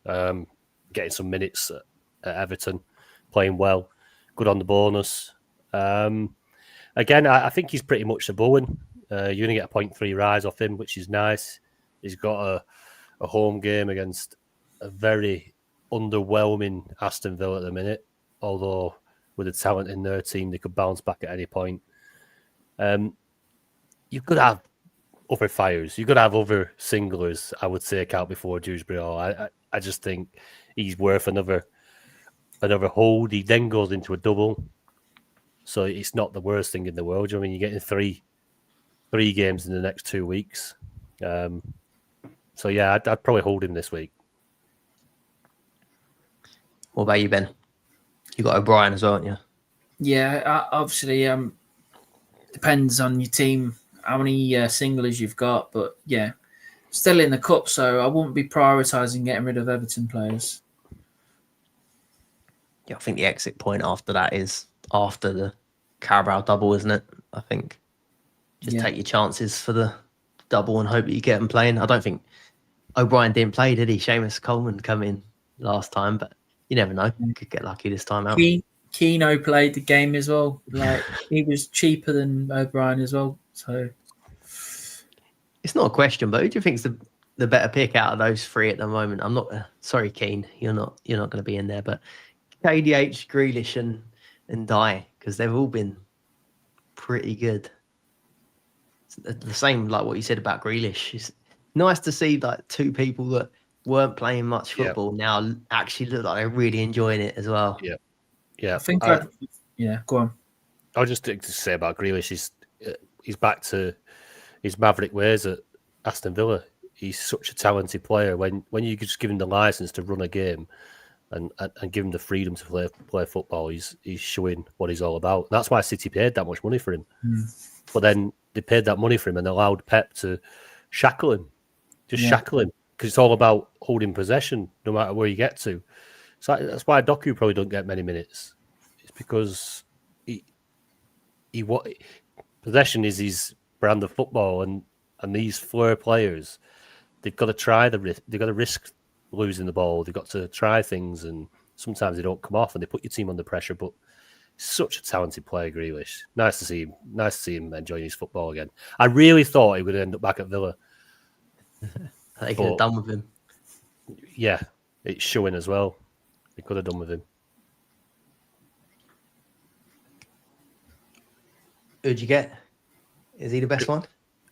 getting some minutes at Everton, playing well, good on the bonus. Again, I think he's pretty much a Bowen. You're going to get a 0.3 rise off him, which is nice. He's got a home game against a very underwhelming Aston Villa at the minute, although with the talent in their team, they could bounce back at any point. You've got to have other fires. You've got to have other singlers, I would take out before Dewsbury. I just think he's worth another hold. He then goes into a double. So it's not the worst thing in the world. I mean, you're getting three games in the next 2 weeks. So yeah, I'd probably hold him this week. What about you, Ben? You got O'Brien as well, haven't you? Yeah, obviously, depends on your team, how many singlers you've got, but yeah, still in the cup, so I wouldn't be prioritising getting rid of Everton players. Yeah, I think the exit point after that is after the Carabao double, isn't it? I think just take your chances for the double and hope that you get them playing. I don't think O'Brien didn't play, did he? Seamus Coleman come in last time, but you never know. Could get lucky this time out. Keno played the game as well. Like, he was cheaper than O'Brien as well. So it's not a question, but who do you think's the better pick out of those three at the moment? I'm not sorry, Keane. You're not going to be in there, but KDH, Grealish, and Dye, because they've all been pretty good. It's the same like what you said about Grealish. It's nice to see like two people that weren't playing much football now actually look like they're really enjoying it as well. Yeah. I think go on. I was just to say about Grealish, he's back to his maverick ways at Aston Villa. He's such a talented player. When you just give him the license to run a game and give him the freedom to play football, he's showing what he's all about. That's why City paid that much money for him. But then they paid that money for him and allowed Pep to shackle him, shackle him, because it's all about holding possession no matter where you get to. So that's why Doku probably don't get many minutes. It's because possession is his brand of football, and these flair players, they've got to try they've got to risk losing the ball. They've got to try things, and sometimes they don't come off, and they put your team under pressure. But such a talented player, Grealish. Nice to see him enjoying his football again. I really thought he would end up back at Villa. They could have done with him. Yeah, it's showing as well. They could have done with him. Who'd you get? Is he the best one?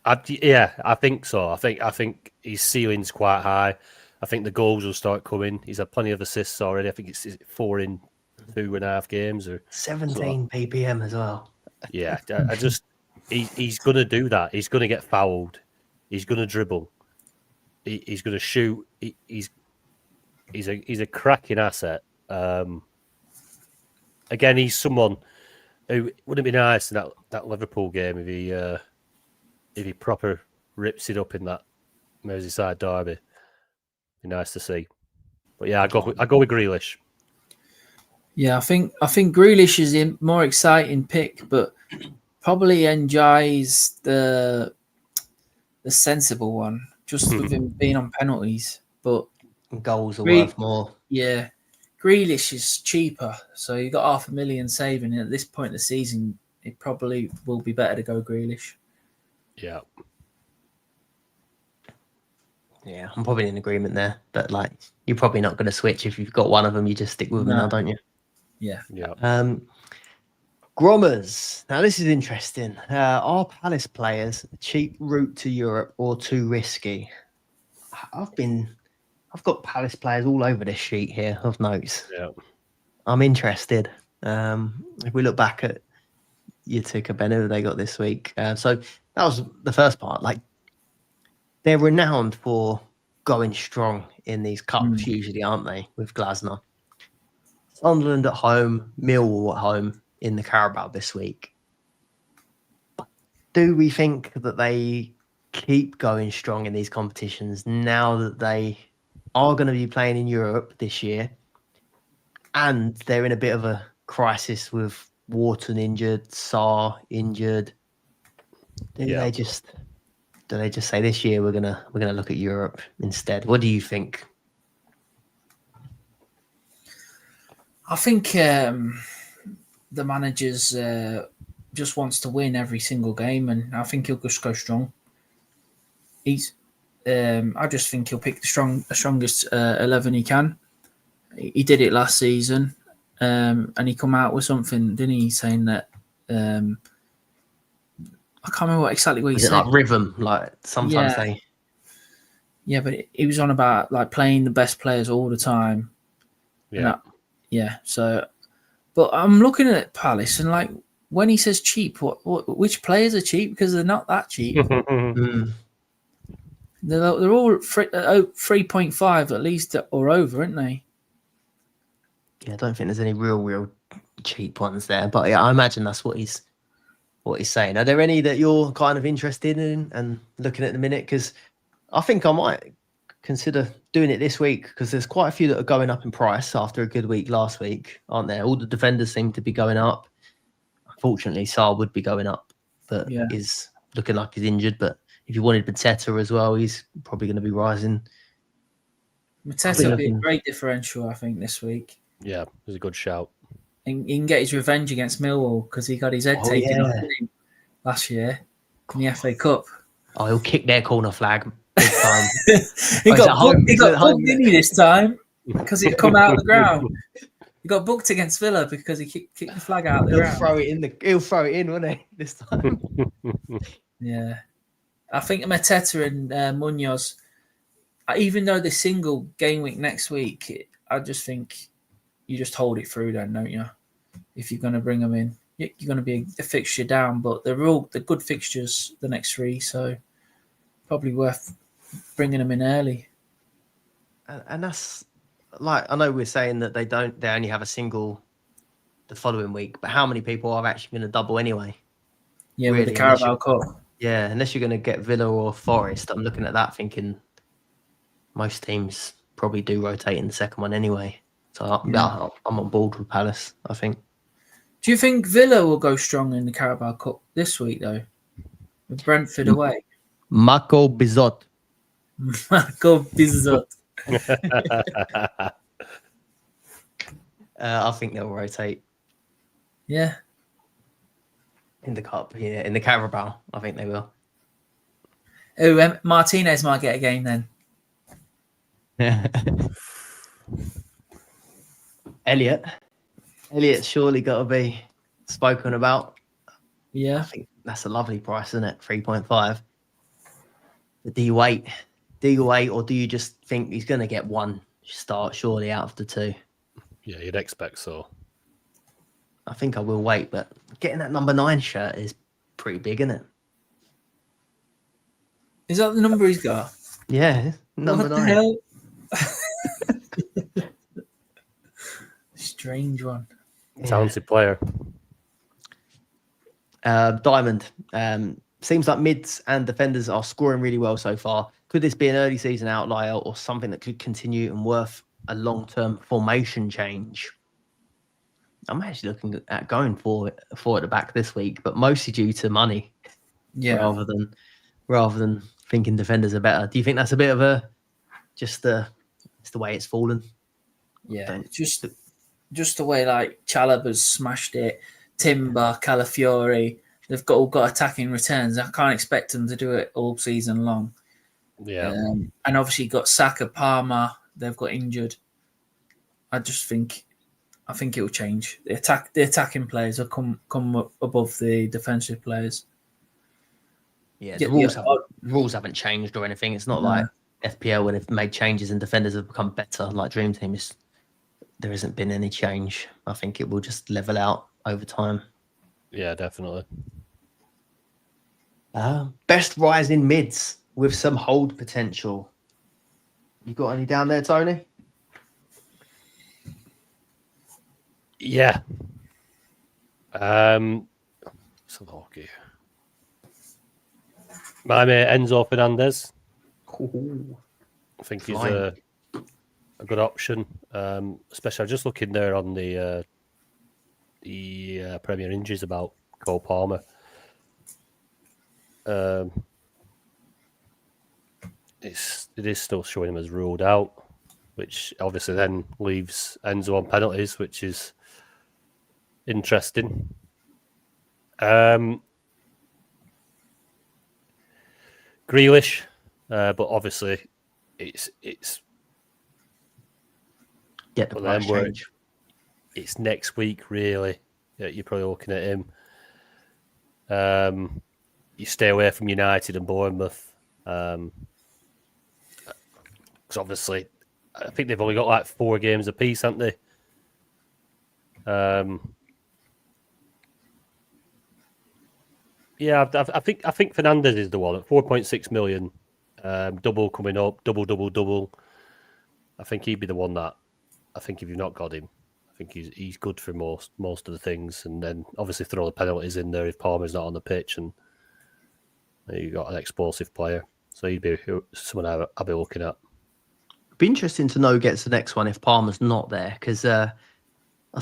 I think so. I think his ceiling's quite high. I think the goals will start coming. He's had plenty of assists already. I think it's 4 in 2.5 games or 17 ppm as well. yeah. I just he's going to do that. He's going to get fouled. He's going to dribble. He's going to shoot. He's a cracking asset. Again, he's someone who wouldn't it be nice in that Liverpool game if he proper rips it up in that Merseyside derby. Be nice to see. But yeah, I go with Grealish. Yeah, I think Grealish is a more exciting pick, but probably enjoys the sensible one, just with him being on penalties. But Goals are worth more. Yeah, Grealish is cheaper, so you got $500,000 saving. And at this point in the season, it probably will be better to go Grealish. Yeah. Yeah, I'm probably in agreement there. But like, you're probably not going to switch if you've got one of them. You just stick with them now, don't you? Yeah. Grommers. Now this is interesting. Are Palace players a cheap route to Europe or too risky? I've got Palace players all over this sheet here of notes. Yeah. I'm interested. If we look back at Utica Beno they got this week. So that was the first part. Like, they're renowned for going strong in these cups usually, aren't they, with Glasner? Sunderland at home, Millwall at home in the Carabao this week. Do we think that they keep going strong in these competitions now that they are going to be playing in Europe this year and they're in a bit of a crisis with Wharton injured, Sarr injured? Do they just say this year we're gonna look at Europe instead? What do you think? I think the manager's just wants to win every single game, and I think he'll just go strong. I just think he'll pick the strongest 11 he can. He did it last season, and he come out with something, didn't he? Saying that I can't remember exactly what he said. Like rhythm, like sometimes they. Yeah, but he was on about like playing the best players all the time. Yeah. So, but I'm looking at Palace and like when he says cheap, which players are cheap? Because they're not that cheap. They're all 3.5 at least or over, aren't they? Yeah, I don't think there's any real cheap ones there, but yeah, I imagine that's what he's saying. Are there any that you're kind of interested in and looking at the minute? Because I think I might consider doing it this week because there's quite a few that are going up in price after a good week last week, aren't there? All the defenders seem to be going up. Unfortunately, Sarr would be going up, but is looking like he's injured. But if you wanted Mateta as well, he's probably going to be rising. Mateta will be a great differential, I think, this week. Yeah, it was a good shout. And he can get his revenge against Millwall because he got his head taken off him last year in the FA Cup. Oh, he'll kick their corner flag big time. he got booked this time because he'd come out of the ground. He got booked against Villa because he kicked the flag out of the ground. He'll throw it in, won't he, this time? Yeah. I think Mateta and Munoz, even though they're single game week next week, I just think you just hold it through then, don't you? If you're going to bring them in, you're going to be a fixture down, but they're good fixtures, the next three, so probably worth bringing them in early. And that's like, I know we're saying that they only have a single the following week, but how many people are actually going to double anyway? Yeah, really, with the Carabao Cup. Yeah, unless you're going to get Villa or Forest, I'm looking at that thinking most teams probably do rotate in the second one anyway. So I'm on board with Palace, I think. Do you think Villa will go strong in the Carabao Cup this week, though? With Brentford away? Marco Bizot. Marco Bizot. I think they'll rotate. Yeah. In the Cup, yeah. In the Carabao, I think they will. Oh, Martinez might get a game then. Elliot's surely got to be spoken about. Yeah. I think that's a lovely price, isn't it? 3.5. But do you wait? Do you wait, or do you just think he's going to get one start surely out of the two? Yeah, you'd expect so. I think I will wait, but getting that number 9 shirt is pretty big, isn't it? Is that the number he's got? Yeah, number What 9. the hell? Strange one. Talented player. Diamond. Seems like mids and defenders are scoring really well so far. Could this be an early season outlier or something that could continue and worth a long-term formation change? I'm actually looking at going for it at the back this week, but mostly due to money, Yeah. rather than thinking defenders are better. Do you think that's a bit of a it's the way it's fallen? Yeah, just the way like Chalobah's smashed it, Timber, Calafiori, they've all got attacking returns. I can't expect them to do it all season long. Yeah. And obviously got Saka, Palmer, they've got injured. I think it will change. The attacking players will come up above the defensive players. Yeah, the rules haven't changed or anything. It's not like FPL when they've made changes and defenders have become better. Like Dream Team, there hasn't been any change. I think it will just level out over time. Yeah, definitely. Best rising mids with some hold potential. You got any down there, Tony? Yeah. Let's have a look here. My mate Enzo Fernandez. Ooh. I think he's a good option. Especially, I'm just looking there on the Premier Injuries about Cole Palmer. It is still showing him as ruled out, which obviously then leaves Enzo on penalties, which is interesting. Grealish, but obviously it's get the price change. It's next week really. Yeah, you're probably looking at him. You stay away from United and Bournemouth. Because obviously, I think they've only got like 4 games apiece, haven't they? Yeah, I think Fernandez is the one at 4.6 million. Double coming up, double. I think he'd be the one that I think if you've not got him, I think he's good for most of the things, and then obviously throw the penalties in there if Palmer's not on the pitch, and you've got an explosive player. So he'd be someone I'd be looking at. It'd be interesting to know who gets the next one if Palmer's not there, because I've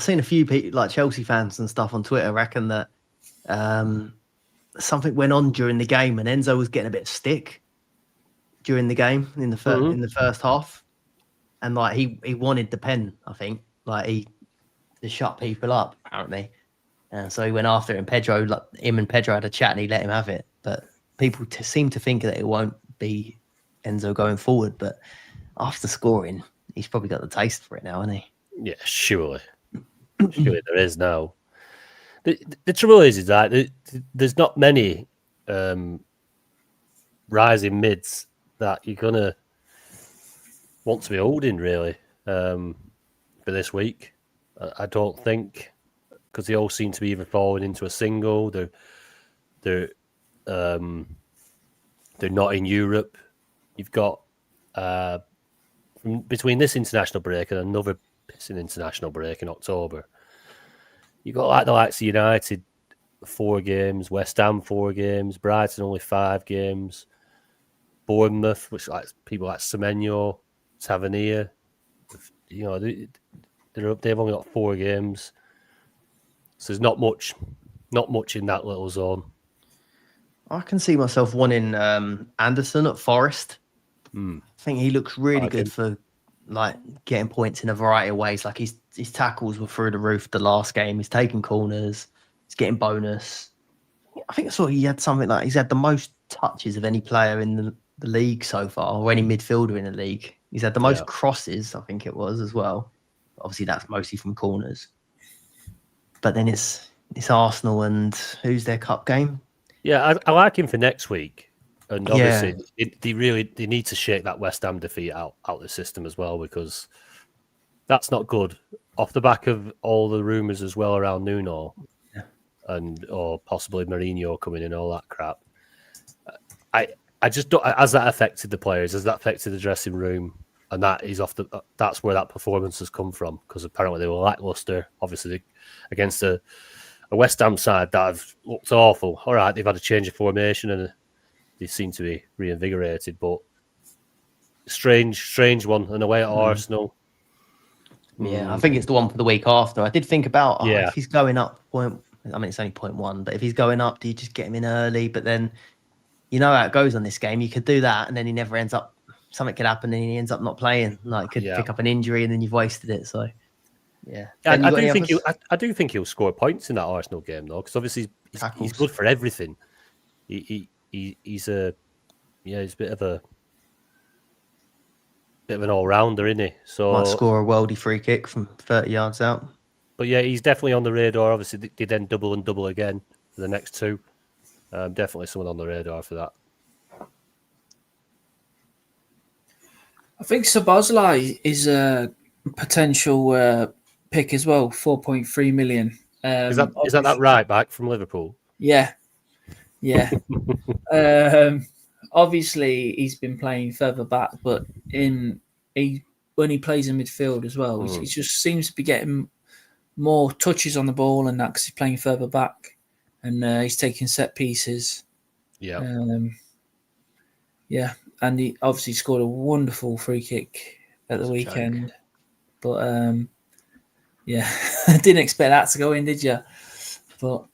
seen a few people, like Chelsea fans and stuff on Twitter, reckon that something went on during the game and Enzo was getting a bit of stick during the game in the first half, and like he wanted the pen, I think, like to shut people up apparently, and so he went after it. And Pedro, like him and Pedro had a chat, and he let him have it. But people seem to think that it won't be Enzo going forward. But after scoring, he's probably got the taste for it now, hasn't he? Yeah, surely there is now. The trouble is that there's not many rising mids that you're gonna want to be holding really for this week. I don't think, because they all seem to be either falling into a single. They're not in Europe. You've got between this international break and another pissing international break in October. You've got like the likes of United 4 games, West Ham 4 games, Brighton only 5 games, Bournemouth, which like people like Semenyo, Tavernier, you know, they've only got 4 games, so there's not much in that little zone. I can see myself wanting Anderson at Forest. I think he looks really good for like getting points in a variety of ways. Like his tackles were through the roof the last game. He's taking corners. He's getting bonus. I think I saw he had something like he's had the most touches of any player in the league so far, or any midfielder in the league. He's had the most crosses, I think it was, as well. Obviously, that's mostly from corners. But then it's Arsenal and who's their cup game? Yeah, I like him for next week. And obviously, they need to shake that West Ham defeat out the system as well, because that's not good. Off the back of all the rumours as well around Nuno, or possibly Mourinho coming in, all that crap. I just don't. Has that affected the players? Has that affected the dressing room? And that's where that performance has come from, because apparently they were lacklustre. Obviously, against a West Ham side that have looked awful. All right, they've had a change of formation and they seem to be reinvigorated, but strange one. And away at Arsenal. Yeah, I think it's the one for the week after. I did think about Yeah. if he's going up it's only 0.1, but if he's going up, do you just get him in early? But then you know how it goes on this game. You could do that, and then he never ends up. Something could happen, and he ends up not playing. Like, could pick up an injury, and then you've wasted it. So, yeah. I do think he'll score points in that Arsenal game, though, because obviously he's good for everything. He's a bit of an all rounder, isn't he? So might score a worldy free kick from 30 yards out. But yeah, he's definitely on the radar. Obviously, they then double and double again for the next two. Definitely someone on the radar for that. I think Szoboszlai is a potential pick as well. 4.3 million. Is that right back from Liverpool? Yeah. Obviously, he's been playing further back, but when he plays in midfield as well, he just seems to be getting more touches on the ball and that, because he's playing further back and he's taking set pieces. Yeah. And he obviously scored a wonderful free kick at the weekend. But I didn't expect that to go in, did you? But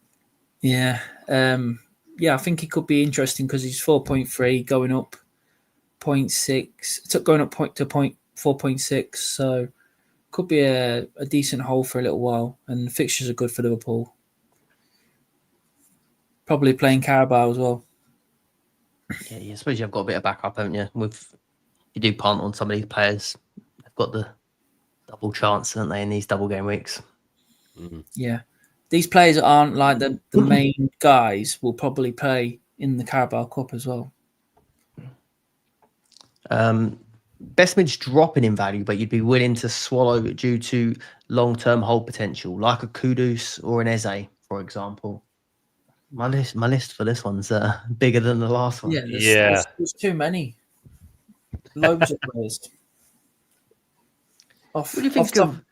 I think it could be interesting because he's 4.3 going up 0.6, going up to 4.6. So could be a decent hole for a little while. And the fixtures are good for Liverpool. Probably playing Carabao as well. Yeah, I suppose you've got a bit of backup, haven't you? You do punt on some of these players. They've got the double chance, haven't they, in these double game weeks? Mm-hmm. Yeah. These players aren't like the main guys will probably play in the Carabao Cup as well. Best mid's dropping in value, but you'd be willing to swallow due to long-term hold potential, like a Kudus or an Eze, for example. My list for this one's bigger than the last one. Yeah, there's too many. Loads of players. What do you think of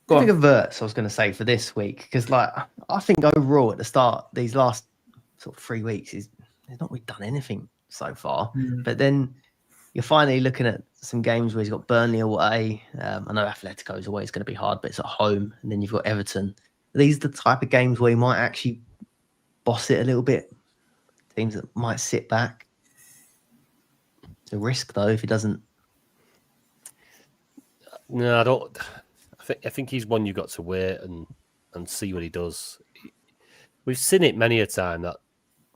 Verts, I was going to say, for this week? Because I think overall at the start, these last sort of 3 weeks, he's not really done anything so far. But then you're finally looking at some games where he's got Burnley away. I know Atletico's away is going to be hard, but it's at home. And then you've got Everton. These are the type of games where he might actually boss it a little bit. Teams that might sit back. It's a risk, though, if he doesn't. No, I don't. I think he's one you've got to wait and see what he does. We've seen it many a time that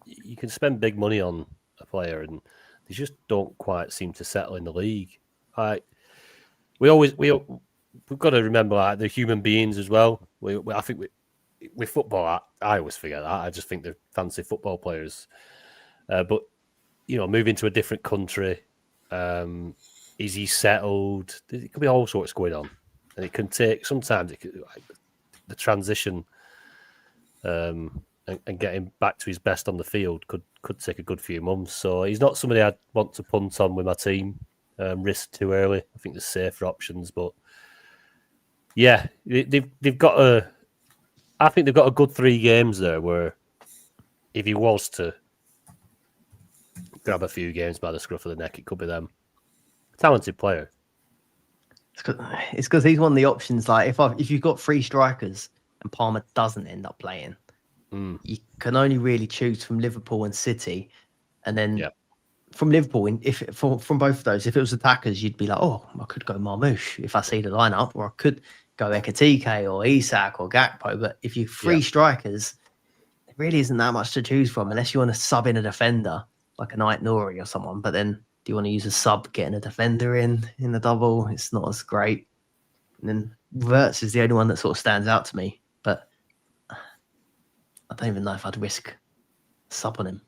you can spend big money on a player and they just don't quite seem to settle in the league. We've got to remember they're human beings as well. I think with football, I always forget that. I just think they're fancy football players. But moving to a different country, is he settled? There could be all sorts going on. And it can take, sometimes the transition and getting back to his best on the field could take a good few months. So he's not somebody I'd want to punt on with my team, risk too early. I think there's safer options. But yeah, they've got I think they've got a good 3 games there where if he was to grab a few games by the scruff of the neck, it could be them. Talented player. It's because he's one of the options. Like if you've got 3 strikers and Palmer doesn't end up playing, you can only really choose from Liverpool and City, and then from Liverpool. From both of those, if it was attackers, you'd be like, oh, I could go Marmoush if I see the lineup, or I could go Ekitike or Isak or Gakpo. But if you're 3 strikers, there really isn't that much to choose from unless you want to sub in a defender like a Night Nori or someone. But then, do you want to use a sub getting a defender in the double? It's not as great. And then Verts is the only one that sort of stands out to me. But I don't even know if I'd risk sub on him.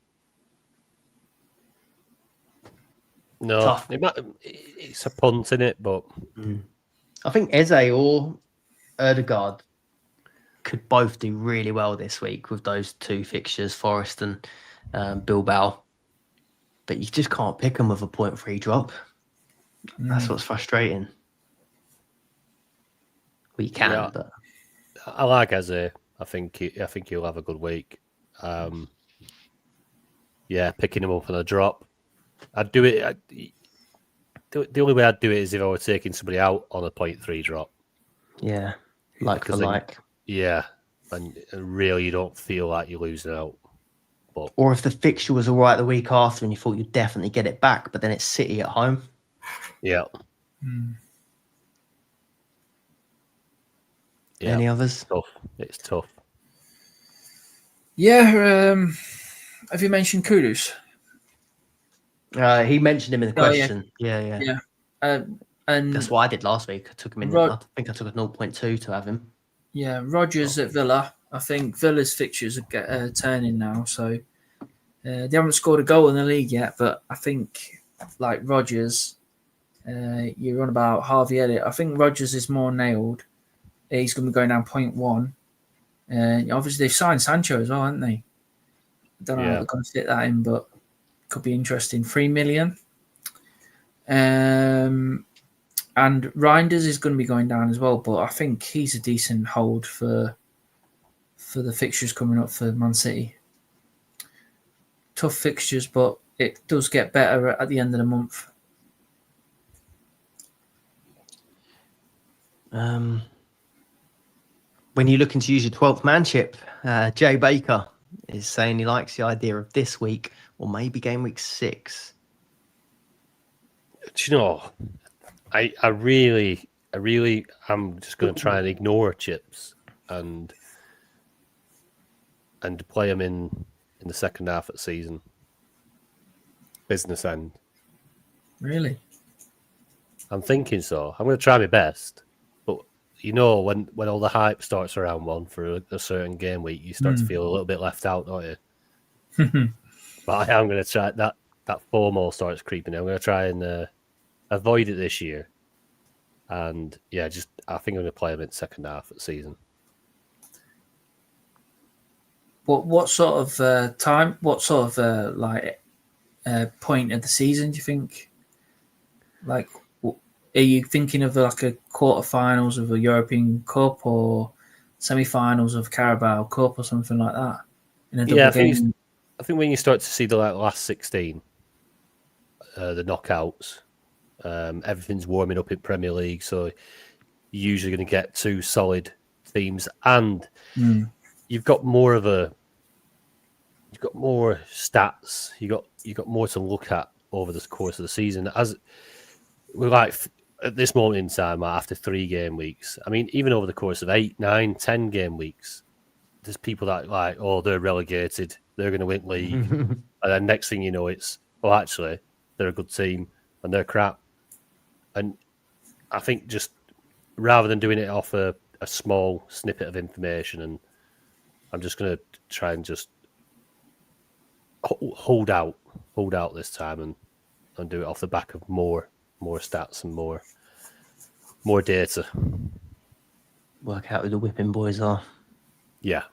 No, Tough. it's a punt in it, but I think Eze or Erdegaard could both do really well this week with those two fixtures, Forest and Bilbao. But you just can't pick them with a 0.3 drop. That's what's frustrating. We can, yeah, but I like Eze. I think he'll have a good week. Yeah, picking him up on a drop. I'd do it. The only way I'd do it is if I were taking somebody out on a 0.3 drop. yeah, like for Because then, like. yeah, and really you don't feel like you're losing out. But Or if the fixture was all right the week after and you thought you'd definitely get it back, but then it's City at home. yeah, yeah, Any others? It's tough. Yeah. Have you mentioned Kudus? He mentioned him in the Oh, yeah. question. Yeah. And That's what I did last week. I took him in. I think I took a 0.2 to have him. yeah, Rodgers at Villa. I think Villa's fixtures are turning now, so they haven't scored a goal in the league yet. But I think, like Rodgers, you're on about Harvey Elliott. I think Rodgers is more nailed. He's going to be going down 0.1. Obviously, they've signed Sancho as well, haven't they? I don't know how they're going to fit that in, but could be interesting. 3 million. And Reinders is going to be going down as well, but I think he's a decent hold for the fixtures coming up for Man City. Tough fixtures, but it does get better at the end of the month. When you're looking to use your 12th man chip, Jay Baker is saying he likes the idea of this week or maybe game week 6. Do you know, I really am just going to try and ignore chips and play them in the second half of the season. Business end. Really? I'm thinking so. I'm going to try my best. But, when all the hype starts around one for a certain game week, you start to feel a little bit left out, don't you? But I am going to try that FOMO starts creeping in. I'm going to try and avoid it this year. And, yeah, I think I'm going to play them in the second half of the season. What sort of time? What sort of point of the season do you think? Like, are you thinking of like a quarterfinals of a European Cup or semi-finals of Carabao Cup or something like that in a double game? I think when you start to see the last 16, the knockouts, everything's warming up in Premier League, so you're usually going to get 2 solid teams, and you've got more stats, you got more to look at over the course of the season. As we're like at this moment in time, after 3 game weeks, I mean, even over the course of 8, 9, 10 game weeks, there's people that like, oh, they're relegated, they're going to win league, and then next thing you know, it's actually they're a good team and they're crap. And I think just rather than doing it off a small snippet of information, and I'm just going to try and just hold out this time and do it off the back of more stats and more data. Work out who the whipping boys are. Yeah.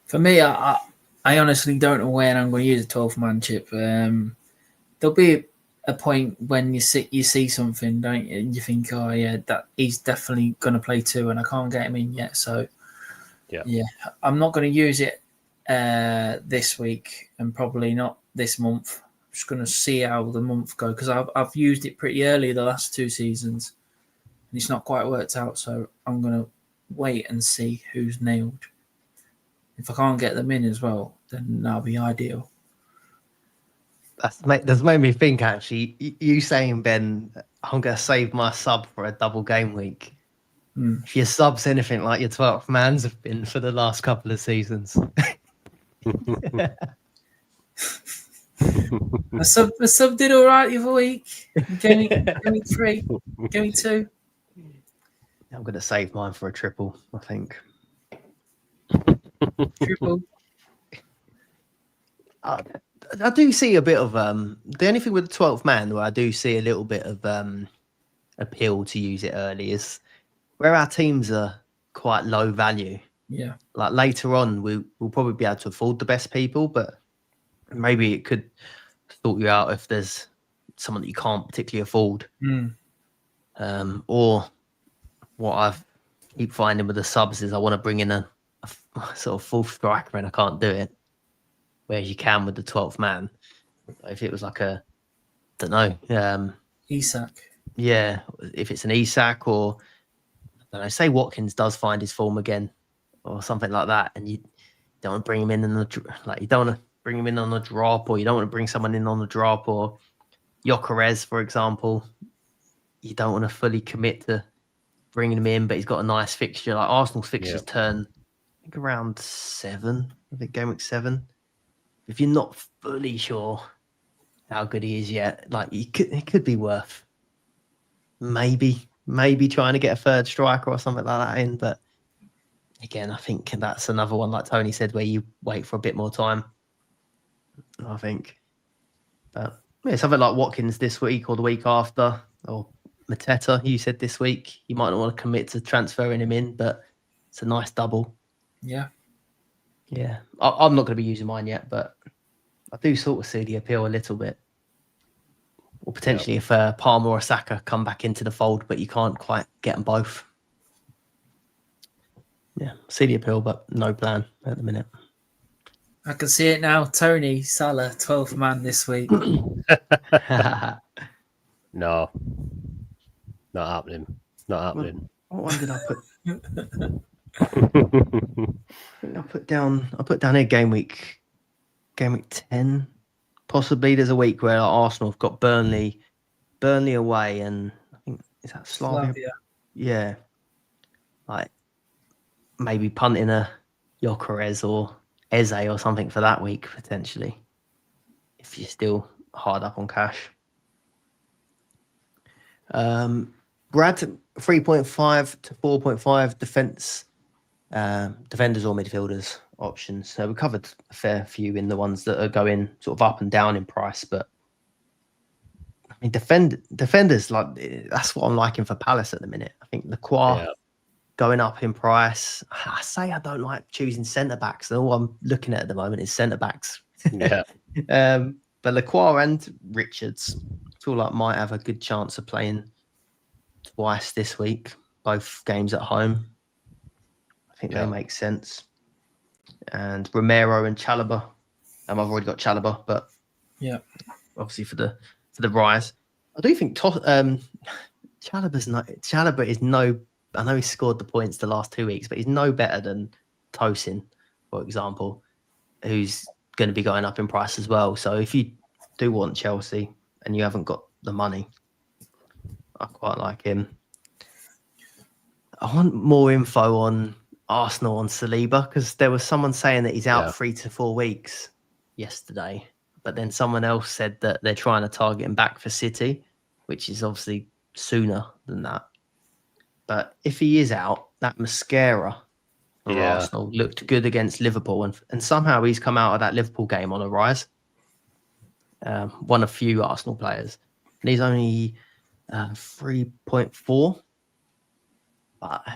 For me, I honestly don't know when I'm going to use a 12-man chip. There'll be a point when you see something, don't you? And you think, oh yeah, that he's definitely going to play 2, and I can't get him in yet. So yeah, I'm not going to use it this week, and probably not this month. I'm just going to see how the month goes, because I've used it pretty early the last 2 seasons, and it's not quite worked out. So I'm going to wait and see who's nailed. If I can't get them in as well, then that'll be ideal. That's made me think, actually. You saying, Ben, I'm going to save my sub for a double game week. If your sub's anything like your 12th man's have been for the last couple of seasons. My sub did all right the other week. Game week 3, game week 2. I'm going to save mine for a triple, I think. Triple. I do see a bit of the only thing with the 12th man where I do see a little bit of appeal to use it early is where our teams are quite low value. Yeah. Like later on, we'll probably be able to afford the best people, but maybe it could sort you out if there's someone that you can't particularly afford. Or what I've keep finding with the subs is I want to bring in a sort of full striker and I can't do it. Whereas you can with the 12th man. If it was like a, don't know, Isak. yeah, if it's an Isak or I don't know, say Watkins does find his form again or something like that, and you don't want to bring him in like you don't want to bring him in on a drop, or you don't want to bring someone in on a drop, or Gyökeres, for example, you don't want to fully commit to bringing him in, but he's got a nice fixture. Like Arsenal's fixtures turn, I think around 7. I think game week 7. If you're not fully sure how good he is yet, like it could be worth maybe trying to get a third striker or something like that in. But again, I think that's another one, like Tony said, where you wait for a bit more time. I think, but yeah, something like Watkins this week or the week after, or Mateta, you said this week, you might not want to commit to transferring him in, but it's a nice double. Yeah. Yeah, I'm not going to be using mine yet, but I do sort of see the appeal a little bit. Or potentially if Palmer or Saka come back into the fold, but you can't quite get them both. Yeah, see the appeal, but no plan at the minute. I can see it now. Tony, Salah, 12th man this week. No, not happening. Not happening. What one did I put? I put down here game week 10. Possibly there's a week where Arsenal have got Burnley away, and I think is that Slavia? Yeah, like maybe punting a Gyökeres or Eze or something for that week potentially, if you're still hard up on cash. Brad, 3.5 to 4.5 defenders or midfielders options. So we covered a fair few in the ones that are going sort of up and down in price, but I mean defenders, like that's what I'm liking for Palace at the minute. I think Lacroix going up in price. I say I don't like choosing centre backs. All I'm looking at the moment is centre backs. Yeah. But Lacroix and Richards, I feel like might have a good chance of playing twice this week, both games at home. I think they make sense. And Romero and Chalobah. I've already got Chalobah, but obviously for the rise, I do think Chalobah is no. I know he scored the points the last 2 weeks, but he's no better than Tosin, for example, who's going to be going up in price as well. So if you do want Chelsea and you haven't got the money, I quite like him. I want more info on Arsenal on Saliba, because there was someone saying that he's out 3 to 4 weeks yesterday, but then someone else said that they're trying to target him back for City, which is obviously sooner than that. But if he is out, that Mascara for Arsenal looked good against Liverpool, and somehow he's come out of that Liverpool game on a rise. One of few Arsenal players, and he's only 3.4. But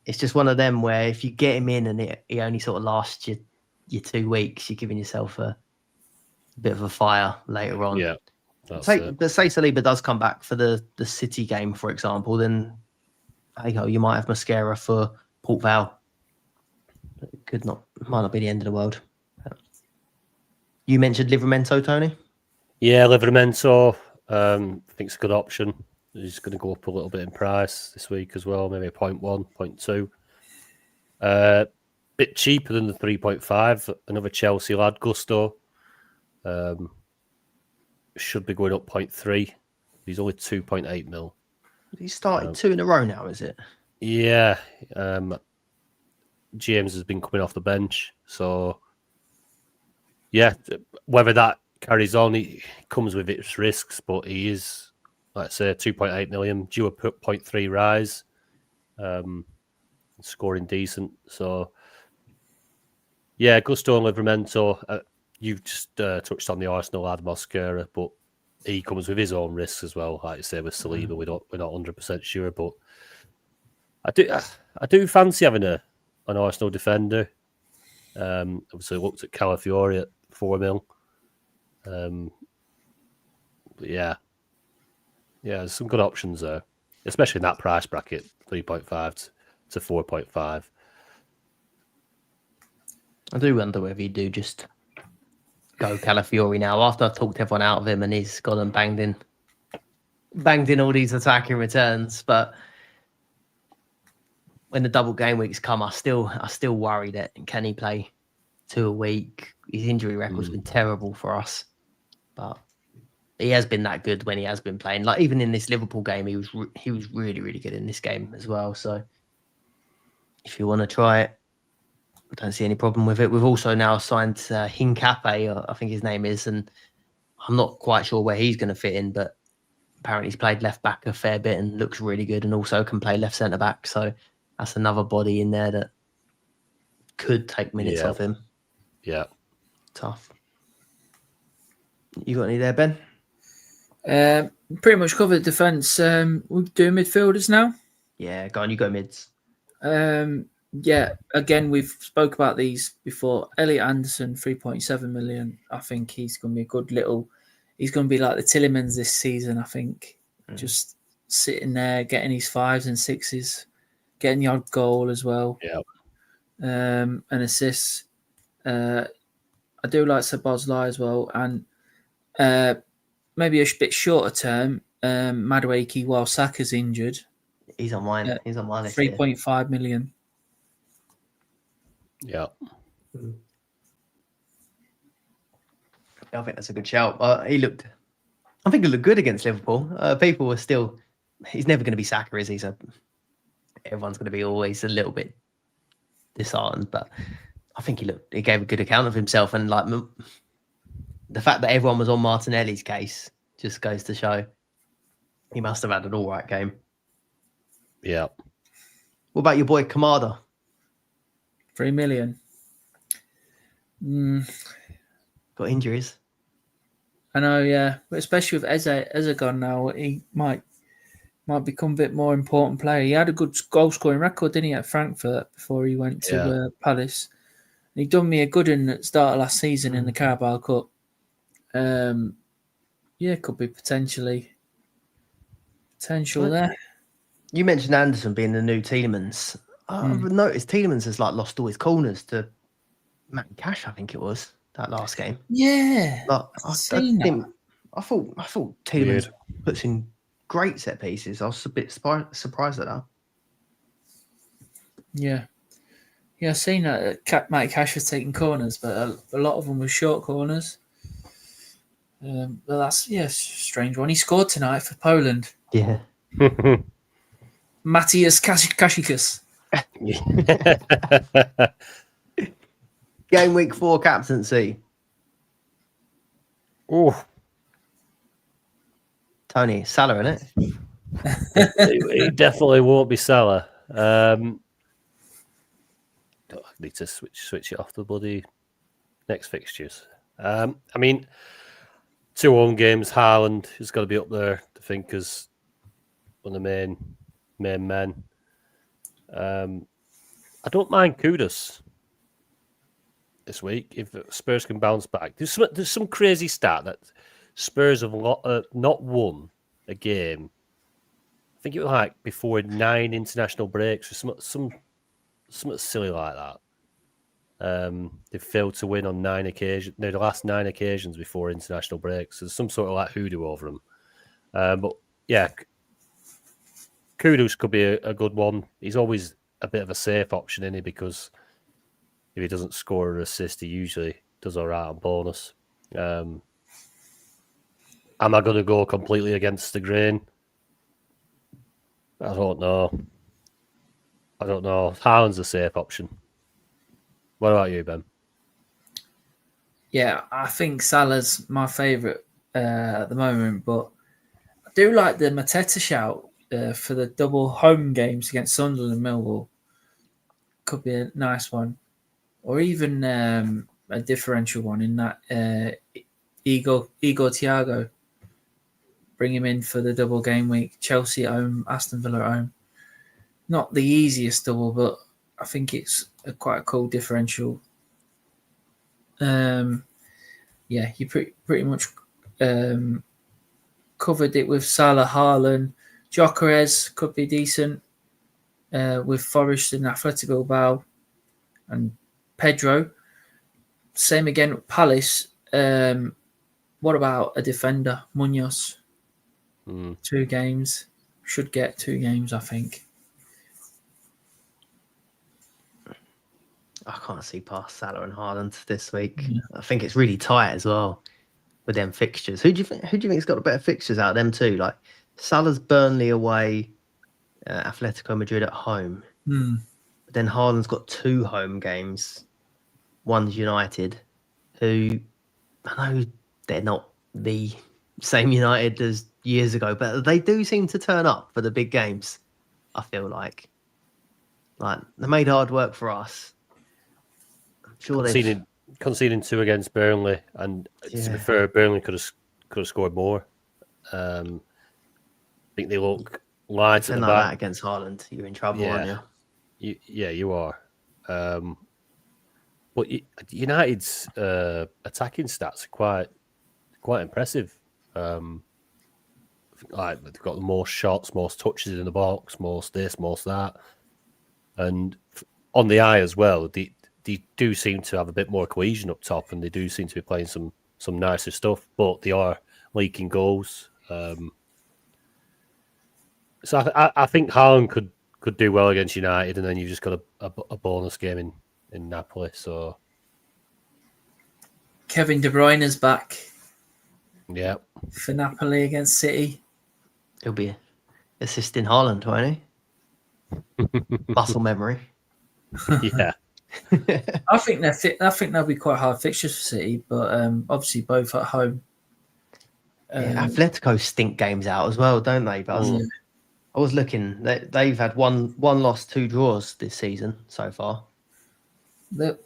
it's just one of them where if you get him in and he only sort of lasts you 2 weeks, you're giving yourself a bit of a fire later on. Yeah. But say Saliba does come back for the City game, for example, then hey ho, you might have Mascara for Port Vale. It might not be the end of the world. You mentioned Livramento, Tony? Yeah, Livramento. I think it's a good option. He's going to go up a little bit in price this week as well, maybe a 0.1, 0.2. Bit cheaper than the 3.5. Another Chelsea lad, Gusto. Should be going up 0.3. He's only 2.8 mil. He started 2 in a row now, is it? Yeah. James has been coming off the bench. So, yeah, whether that carries on, he comes with its risks, but he is, let's say, 2.8 million, due a 0.3 rise, scoring decent. So, yeah, Gusto and Livramento. you've just touched on the Arsenal ad Mosquera, but he comes with his own risks as well. Like you say, with Saliba, we're not 100% sure, but I do fancy having an Arsenal defender. Obviously, looked at Calafiori at 4 mil. But yeah, there's some good options there, especially in that price bracket, 3.5 to 4.5. I do wonder whether you do just go Calafiori now after I've talked everyone out of him and he's gone and banged in all these attacking returns. But when the double game weeks come, I still worry that can he play 2 a week? His injury record's been terrible for us, but he has been that good when he has been playing. Like even in this Liverpool game, he was really, really good in this game as well. So if you want to try it, I don't see any problem with it. We've also now signed Hincape, I think his name is, and I'm not quite sure where he's going to fit in, but apparently he's played left back a fair bit and looks really good, and also can play left centre back. So that's another body in there that could take minutes off him. Yeah, tough. You got any there, Ben? Pretty much covered defence. We're doing midfielders now. Yeah, go on. You go mids. Yeah, again, we've spoke about these before. Elliot Anderson, 3.7 million. I think he's going to be a good little... He's going to be like the Tillemans this season, I think. Just sitting there, getting his 5s and 6s, getting the odd goal as well. Yeah. And assists. I do like Szoboszlai as well. And maybe a bit shorter term, Madueke while Saka's injured. He's on mine. He's on my list. 3.5 million. Yeah. I think that's a good shout. I think he looked good against Liverpool. People were still... He's never going to be Saka, is he? So everyone's going to be always a little bit disheartened. But I think he gave a good account of himself. And like the fact that everyone was on Martinelli's case just goes to show he must have had an all right game. Yeah. What about your boy Kamada? 3 million. Got injuries. I know, yeah. But especially with Eze gone now, he might become a bit more important player. He had a good goal scoring record, didn't he, at Frankfurt before he went to Palace. And he done me a good in at the start of last season in the Carabao Cup. Could be potential there. You mentioned Anderson being the new Tielemans. I've noticed Tielemans has lost all his corners to Matt Cash, I think it was, that last game. Yeah. I thought Tielemans puts in great set pieces. I was a bit surprised at that. Yeah. Yeah, I've seen that Matt Cash was taking corners, but a lot of them were short corners. But that's a strange one. He scored tonight for Poland. Yeah. Matthias Kashikas. Game week 4 captaincy. Oh, Tony, Salah, innit? It definitely won't be Salah. I need to switch it off the bloody next fixtures. I mean, 2 home games. Haaland has got to be up there, I think, as one of the main men. I don't mind Kudus this week if Spurs can bounce back. There's some crazy stat that Spurs have not won a game. I think it was like before 9 international breaks or something silly like that. They've failed to win on 9 occasions. No, the last 9 occasions before international breaks. There's some sort of like hoodoo over them. But yeah, Kudus could be a good one. He's always a bit of a safe option, isn't he? Because if he doesn't score or assist, he usually does all right on bonus. Am I going to go completely against the grain? I don't know. Haaland's a safe option. What about you, Ben? Yeah, I think Salah's my favourite at the moment, but I do like the Mateta shout for the double home games against Sunderland and Millwall. Could be a nice one. Or even a differential one in that Igor Thiago. Bring him in for the double game week. Chelsea at home, Aston Villa at home. Not the easiest double, but I think it's quite a cool differential. You pretty much covered it with Salah, Haaland. Gyökeres could be decent with Forest and Athletic Bilbao and Pedro. Same again with Palace. What about a defender, Munoz? 2 games. Should get 2 games, I think. I can't see past Salah and Haaland this week. Yeah. I think it's really tight as well with them fixtures. Who do you think's got the better fixtures out of them two? Like Salah's Burnley away, Atletico Madrid at home. But then Haaland's got 2 home games. One's United, who I know they're not the same United as years ago, but they do seem to turn up for the big games. I feel like they made hard work for us. I'm sure conceding 2 against Burnley, and to be fair, Burnley could have scored more. I think they look light at the back. That against Haaland, you're in trouble, aren't you? You are. But United's attacking stats are quite impressive. Like they've got the most shots, most touches in the box, most this, most that, and on the eye as well. They do seem to have a bit more cohesion up top, and they do seem to be playing some nicer stuff. But they are leaking goals. So I think Haaland could do well against United, and then you've just got a bonus game in Napoli. So Kevin De Bruyne is back. Yeah. For Napoli against City. He'll be assisting Haaland, won't he? Muscle memory. Yeah. I think they'll be quite hard fixtures for City, but obviously both at home. Atletico stink games out as well, don't they? But I was looking. They've had one loss, 2 draws this season so far.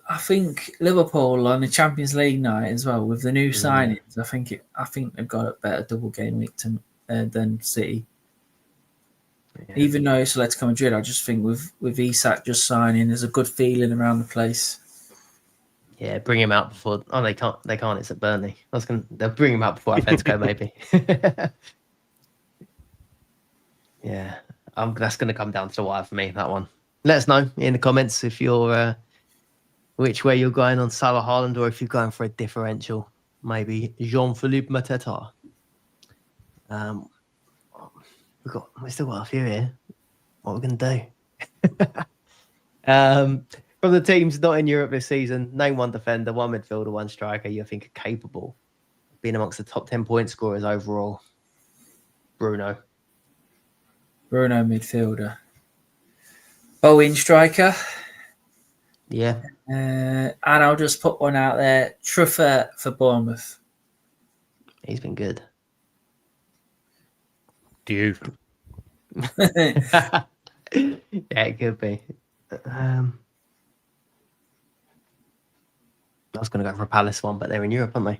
I think Liverpool on the Champions League night as well with the new signings. I think they've got a better double game week than City. Yeah. Even though it's Atletico Madrid, I just think with Isak just signing, there's a good feeling around the place. Yeah, bring him out before. Oh, they can't. It's at Burnley. They'll bring him out before Atletico, maybe. Yeah, that's going to come down to the wire for me. That one. Let us know in the comments if you're which way you're going on Salah, Haaland, or if you're going for a differential, maybe Jean-Philippe Mateta. We've still got a few here. What are we going to do? From the teams not in Europe this season, name one defender, one midfielder, one striker you think are capable of being amongst the top 10 point scorers overall. Bruno midfielder. Bowen striker. Yeah. And I'll just put one out there. Truffert for Bournemouth. He's been good. Do you? Yeah, it could be. I was going to go for a Palace one, but they're in Europe, aren't they?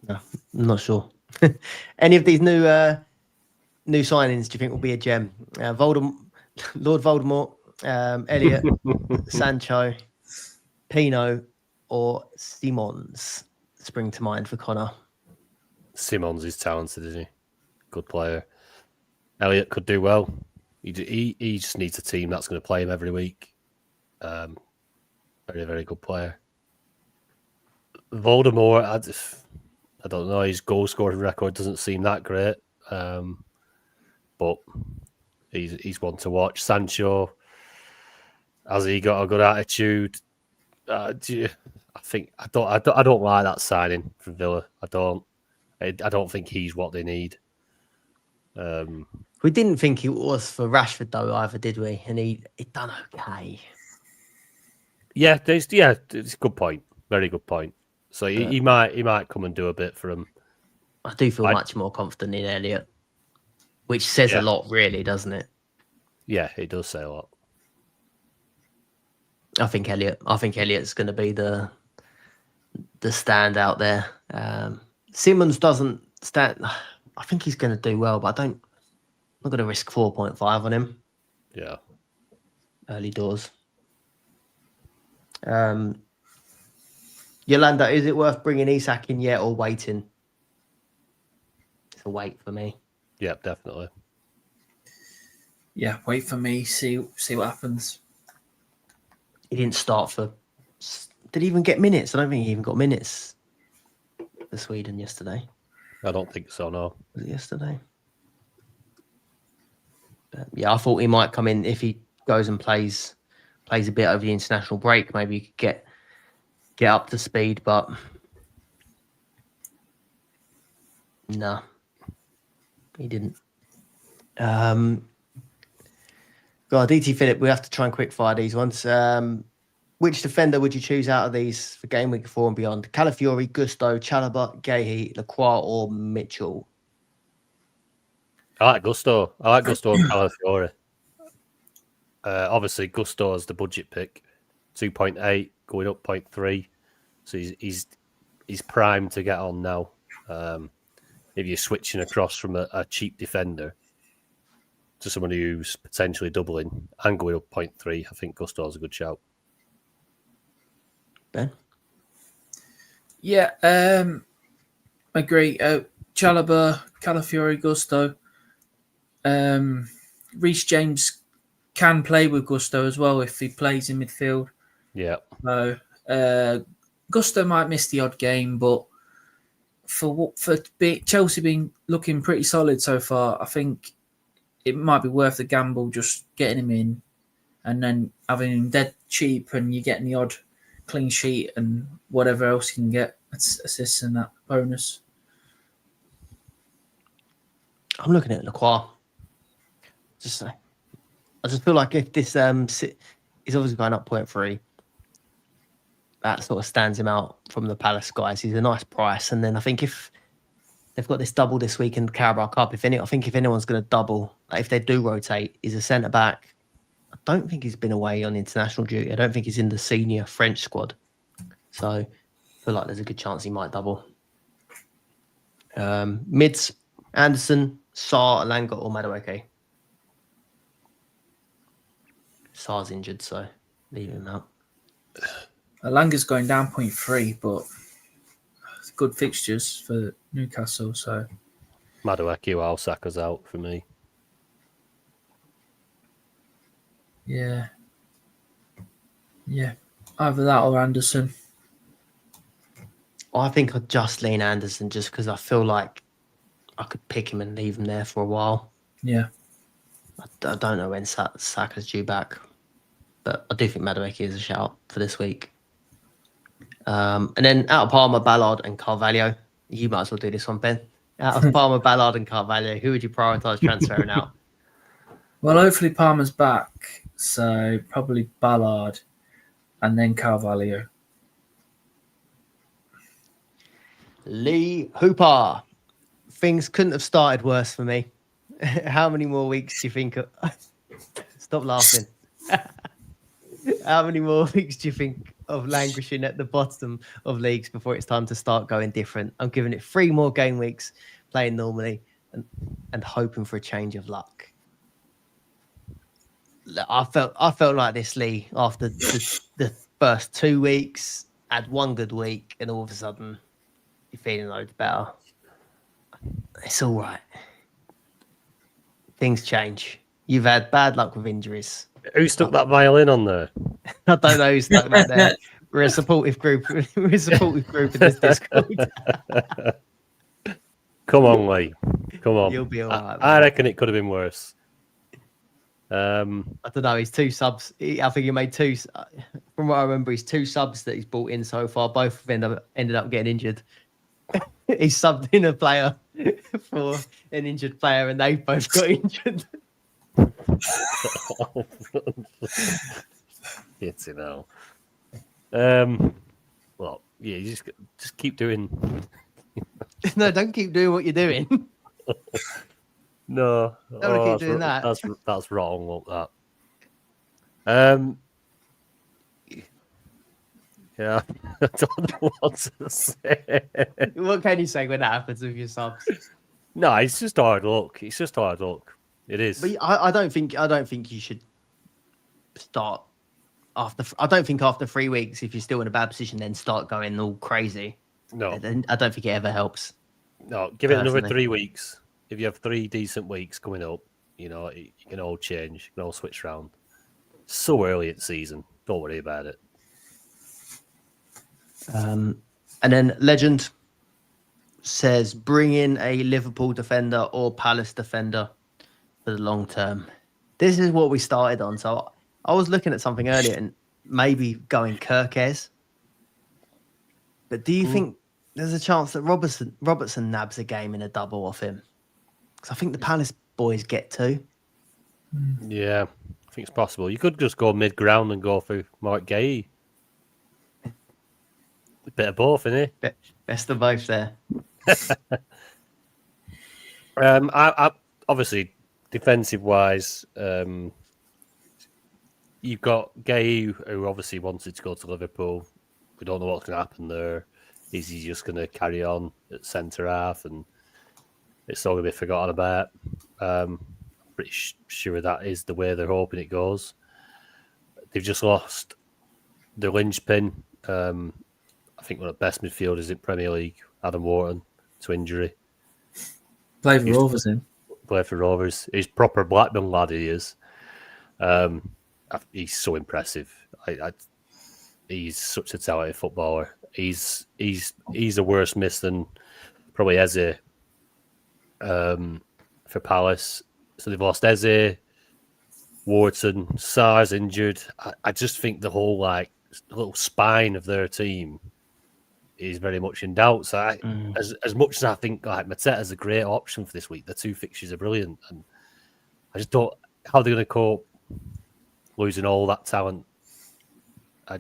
No, I'm not sure. Any of these new signings do you think will be a gem? Lord Voldemort, Elliot, Sancho, Pino, or Simons spring to mind for Connor? Simons is talented, isn't he? Good player. Elliot could do well. He just needs a team that's going to play him every week. Very, very good player. Voldemort, I don't know. His goal scoring record doesn't seem that great, but he's one to watch. Sancho, has he got a good attitude? I don't like that signing from Villa. I don't think he's what they need. We didn't think it was for Rashford though either, did we? And he done okay. Yeah, it's a good point. Very good point. So he might come and do a bit for him. I do feel much more confident in Elliot, which says a lot, really, doesn't it? Yeah, it does say a lot. I think Elliot's going to be the the standout there. Simmons doesn't stand. I think he's going to do well, but I'm not going to risk 4.5 on him Yeah. early doors. Yolanda, is it worth bringing Isak in yet or waiting? It's a wait for me. Yeah, definitely. Yeah, wait for me. See what happens. He didn't start for. Did he even get minutes? I don't think he even got minutes for Sweden yesterday. I don't think so, no. Was it yesterday? But yeah, I thought he might come in if he goes and plays a bit over the international break. Maybe he could get up to speed, but no, he didn't. God, DT Philip, we have to try and quick fire these ones. Which defender would you choose out of these for game week 4 and beyond? Calafiori, Gusto, Chalobah, Gahey, Lacroix, or Mitchell? I like Gusto and Calafiori. Obviously, Gusto is the budget pick, 2.8 going up 0.3, so he's primed to get on now. If you're switching across from a cheap defender to someone who's potentially doubling and going up 0.3, I think Gusto is a good shout. Ben? Yeah, agree. Chalobah, Calafiori, Gusto. Reece James can play with Gusto as well if he plays in midfield. Yeah. So Gusto might miss the odd game, but for Chelsea being looking pretty solid so far, I think it might be worth the gamble just getting him in and then having him dead cheap and you're getting the odd clean sheet and whatever else you can get, assists and that bonus. I'm looking at Lacroix. I just feel like if this he's obviously going up 0.3, that sort of stands him out from the Palace guys. He's a nice price, and then I think if they've got this double this week in the Carabao Cup, I think if anyone's going to double, like if they do rotate, he's a centre back. I don't think he's been away on international duty. I don't think he's in the senior French squad, so I feel like there's a good chance he might double. Mids: Anderson, Sarr, Alanga, or Madueke. Sarr's injured, so leave him out. Alanga's going down 0.3, but it's good fixtures for Newcastle. So Madueke or Saka's out for me. Yeah, either that or Anderson. I think I'd just lean Anderson just because I feel like I could pick him and leave him there for a while. Yeah. I don't know when Saka's due back, but I do think Madueke is a shout for this week. And then out of Palmer, Ballard, and Carvalho, you might as well do this one, Ben. Out of Palmer, Ballard, and Carvalho, who would you prioritise transferring out? Well, hopefully Palmer's back, so probably Ballard and then Carvalho. Lee Hooper. Things couldn't have started worse for me. How many more weeks do you think? Stop laughing. How many more weeks do you think of languishing at the bottom of leagues before it's time to start going different? I'm giving it 3 more game weeks, playing normally, and hoping for a change of luck. I felt like this, Lee, after the first 2 weeks, had one good week, and all of a sudden, you're feeling loads better. It's all right. Things change. You've had bad luck with injuries. Who stuck that violin on there? I don't know who stuck that there. We're a supportive group. We're a supportive group in this Discord. Come on, Lee. Come on. You'll be all right. I reckon it could have been worse. I don't know. He's 2 subs. I think he made 2. From what I remember, he's 2 subs that he's brought in so far. Both have ended up getting injured. He subbed in a player for an injured player, and they both got injured. It's well, yeah, you just keep doing. No, don't keep doing what you're doing. No, Don't keep doing that. That's wrong. Look that. Yeah, I don't know what to say. What can you say when that happens with your subs? No, it's just hard luck. It's just hard luck. It is. But I don't think you should start after. I don't think after 3 weeks, if you're still in a bad position, then start going all crazy. No, Then I don't think it ever helps. no. Give it another personally. 3 weeks. If you have 3 decent weeks coming up, you know, you can all change. You can all switch around. So early in the season. Don't worry about it. And then Legend says bring in a Liverpool defender or Palace defender for the long term. This is what we started on. So I was looking at something earlier and maybe going Kirkes. But do you think there's a chance that Robertson nabs a game in a double off him? Because I think the Palace boys get 2. Yeah, I think it's possible. You could just go mid-ground and go for Mark Gay. Bit of both, innit? Best of both there. I obviously defensive-wise, you've got Gay, who obviously wanted to go to Liverpool. We don't know what's going to happen there. Is he just going to carry on at centre half and it's all going to be forgotten about? Pretty sure that is the way they're hoping it goes. They've just lost the linchpin. I think one of the best midfielders in Premier League, Adam Wharton, to injury. Play for Rovers, him. Play for Rovers. He's proper Blackburn lad, he is. He's so impressive. He's such a talented footballer. He's a worse miss than probably Eze for Palace. So they've lost Eze, Wharton, Sarr's injured. I just think the whole little spine of their team is very much in doubt. So as much as I think Mateta's a great option for this week, the 2 fixtures are brilliant, and I just don't how they're going to cope losing all that talent. I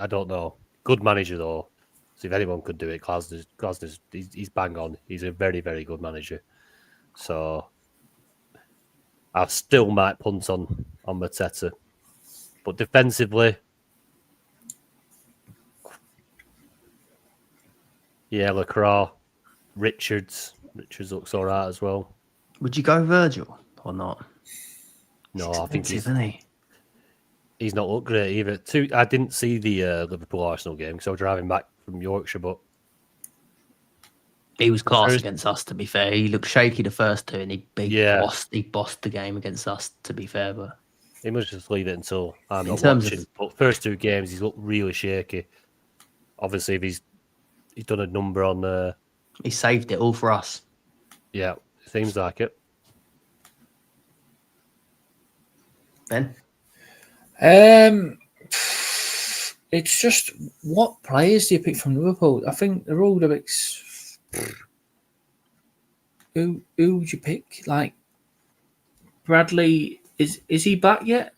don't know. Good manager though. So if anyone could do it, Glasner's he's bang on. He's a very, very good manager. So I still might punt on Mateta. But defensively, yeah, Lacroix, Richards looks all right as well. Would you go Virgil or not? No, I think he's not looked great either. I didn't see the Liverpool-Arsenal game because I was driving back from Yorkshire, but he was class against us, to be fair. He looked shaky the first 2 and he bossed the game against us, to be fair. But he must just leave it until I'm not watching. But first 2 games, he's looked really shaky. Obviously, if he's done a number on... he saved it all for us. Yeah, it seems like it. Ben? It's just what players do you pick from Liverpool? I think they're all a bit. Who would you pick? Like Bradley, is he back yet?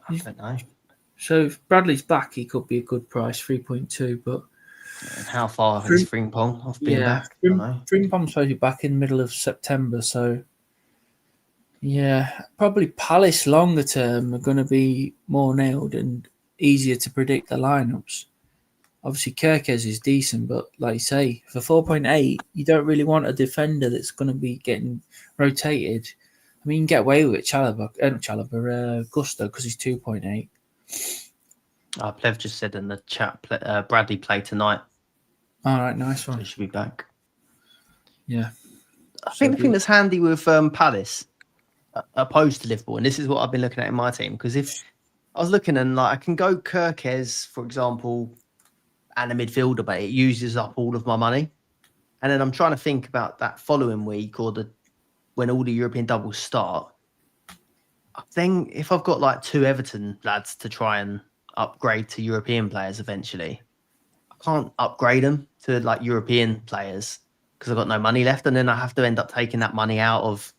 I don't know. So if Bradley's back, he could be a good price, 3.2. But and how far is Frimpong off being back? Frimpong's supposed to be back in the middle of September, so. Yeah, probably Palace longer term are going to be more nailed and easier to predict the lineups. Obviously, Kirkes is decent, but like you say, for 4.8, you don't really want a defender that's going to be getting rotated. I mean, you can get away with it, Gusto, because he's 2.8. Plev just said in the chat, Bradley played tonight. All right, nice So one. he should be back. Yeah. I think the thing that's handy with Palace, opposed to Liverpool, and this is what I've been looking at in my team, because if I was looking and I can go Kirkes, for example, and a midfielder, but it uses up all of my money. And then I'm trying to think about that following week or when all the European doubles start. Then if I've got 2 Everton lads to try and upgrade to European players eventually, I can't upgrade them to European players because I've got no money left, and then I have to end up taking that money out of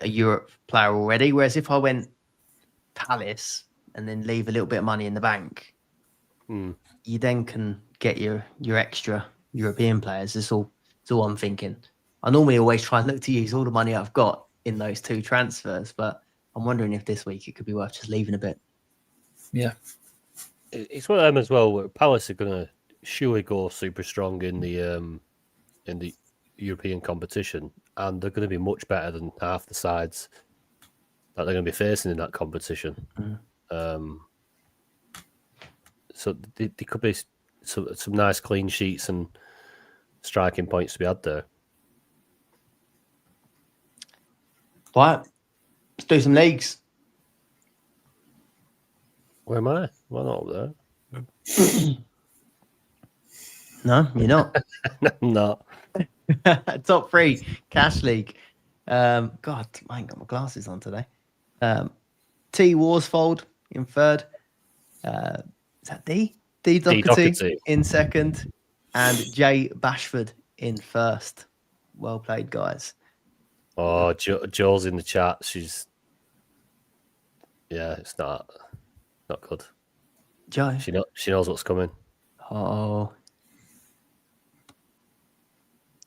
a Europe player already. Whereas if I went Palace and then leave a little bit of money in the bank, you then can get your extra European players. It's all I'm thinking. I normally always try and look to use all the money I've got in those 2 transfers, but I'm wondering if this week it could be worth just leaving a bit. Yeah. it's one of them as well. Where Palace are going to surely go super strong in the European competition, and they're going to be much better than half the sides that they're going to be facing in that competition. So there could be some nice clean sheets and striking points to be had there. Right, let's do some leagues. Where am I? Well, not up there. No, you're not. No, I'm not. Top 3 cash league. God, I ain't got my glasses on today. T Worsfold in 3rd. Is that D? D Doherty in 2nd, and J Bashford in 1st. Well played, guys. Oh, Joel's in the chat. It's not good. Joe, She knows what's coming. Oh,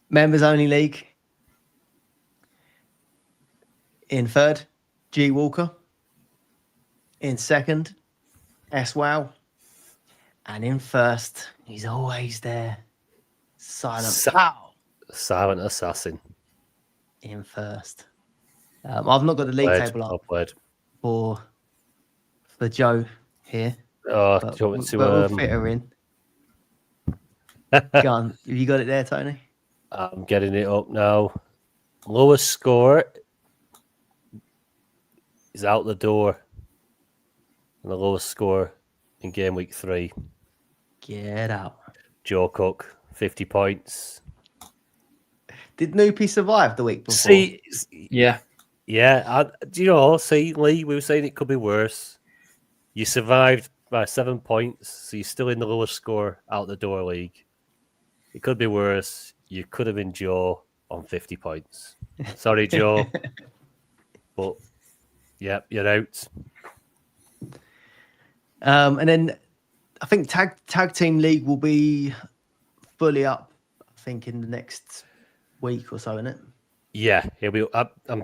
members only league. In 3rd, G Walker. In 2nd, S Wow. And in 1st, he's always there. Silent assassin. In 1st. I've not got the league table up for Joe here. Oh, but do you want me to, we'll fit her in. Go on. Have you got it there, Tony? I'm getting it up now. Lowest score is out the door. And the lowest score in game week 3. Get out. Joe Cook, 50 points. Did Noopy survive the week before? See, yeah. Do you know, Lee, we were saying it could be worse. You survived by 7 points, so you're still in the lowest score out the door league. It could be worse. You could have been Joe on 50 points. Sorry, Joe. But, yeah, you're out. And then I think tag team league will be fully up, I think, in the next week or so, isn't it? Yeah, he'll be. I'm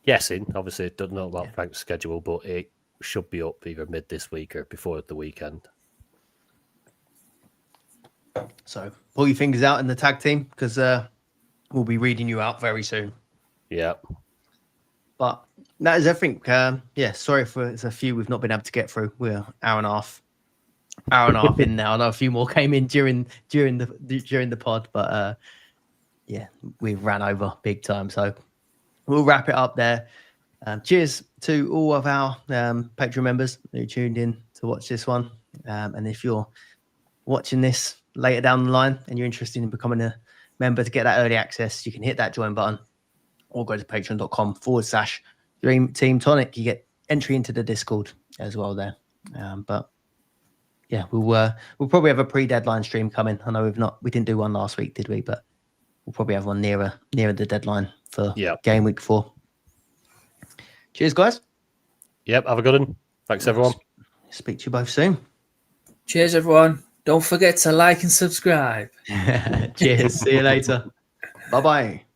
guessing. Obviously, I don't know about Frank's schedule, but it should be up either mid this week or before the weekend. So pull your fingers out in the tag team, because we'll be reading you out very soon. Yeah. But that is everything. Sorry for it's a few we've not been able to get through. We're hour and a half in now. I know a few more came in during the pod, but we ran over big time. So we'll wrap it up there. Cheers to all of our Patreon members who tuned in to watch this one. And if you're watching this later down the line and you're interested in becoming a member to get that early access, you can hit that join button or go to patreon.com/Dream Team Tonic. You get entry into the Discord as well there. But yeah, we'll probably have a pre-deadline stream coming. I know we didn't do one last week, did we? But we'll probably have one nearer the deadline for game week 4. Cheers, guys. Yep, have a good one. Thanks, everyone. Speak to you both soon. Cheers, everyone. Don't forget to like and subscribe. Cheers. See you later. Bye-bye.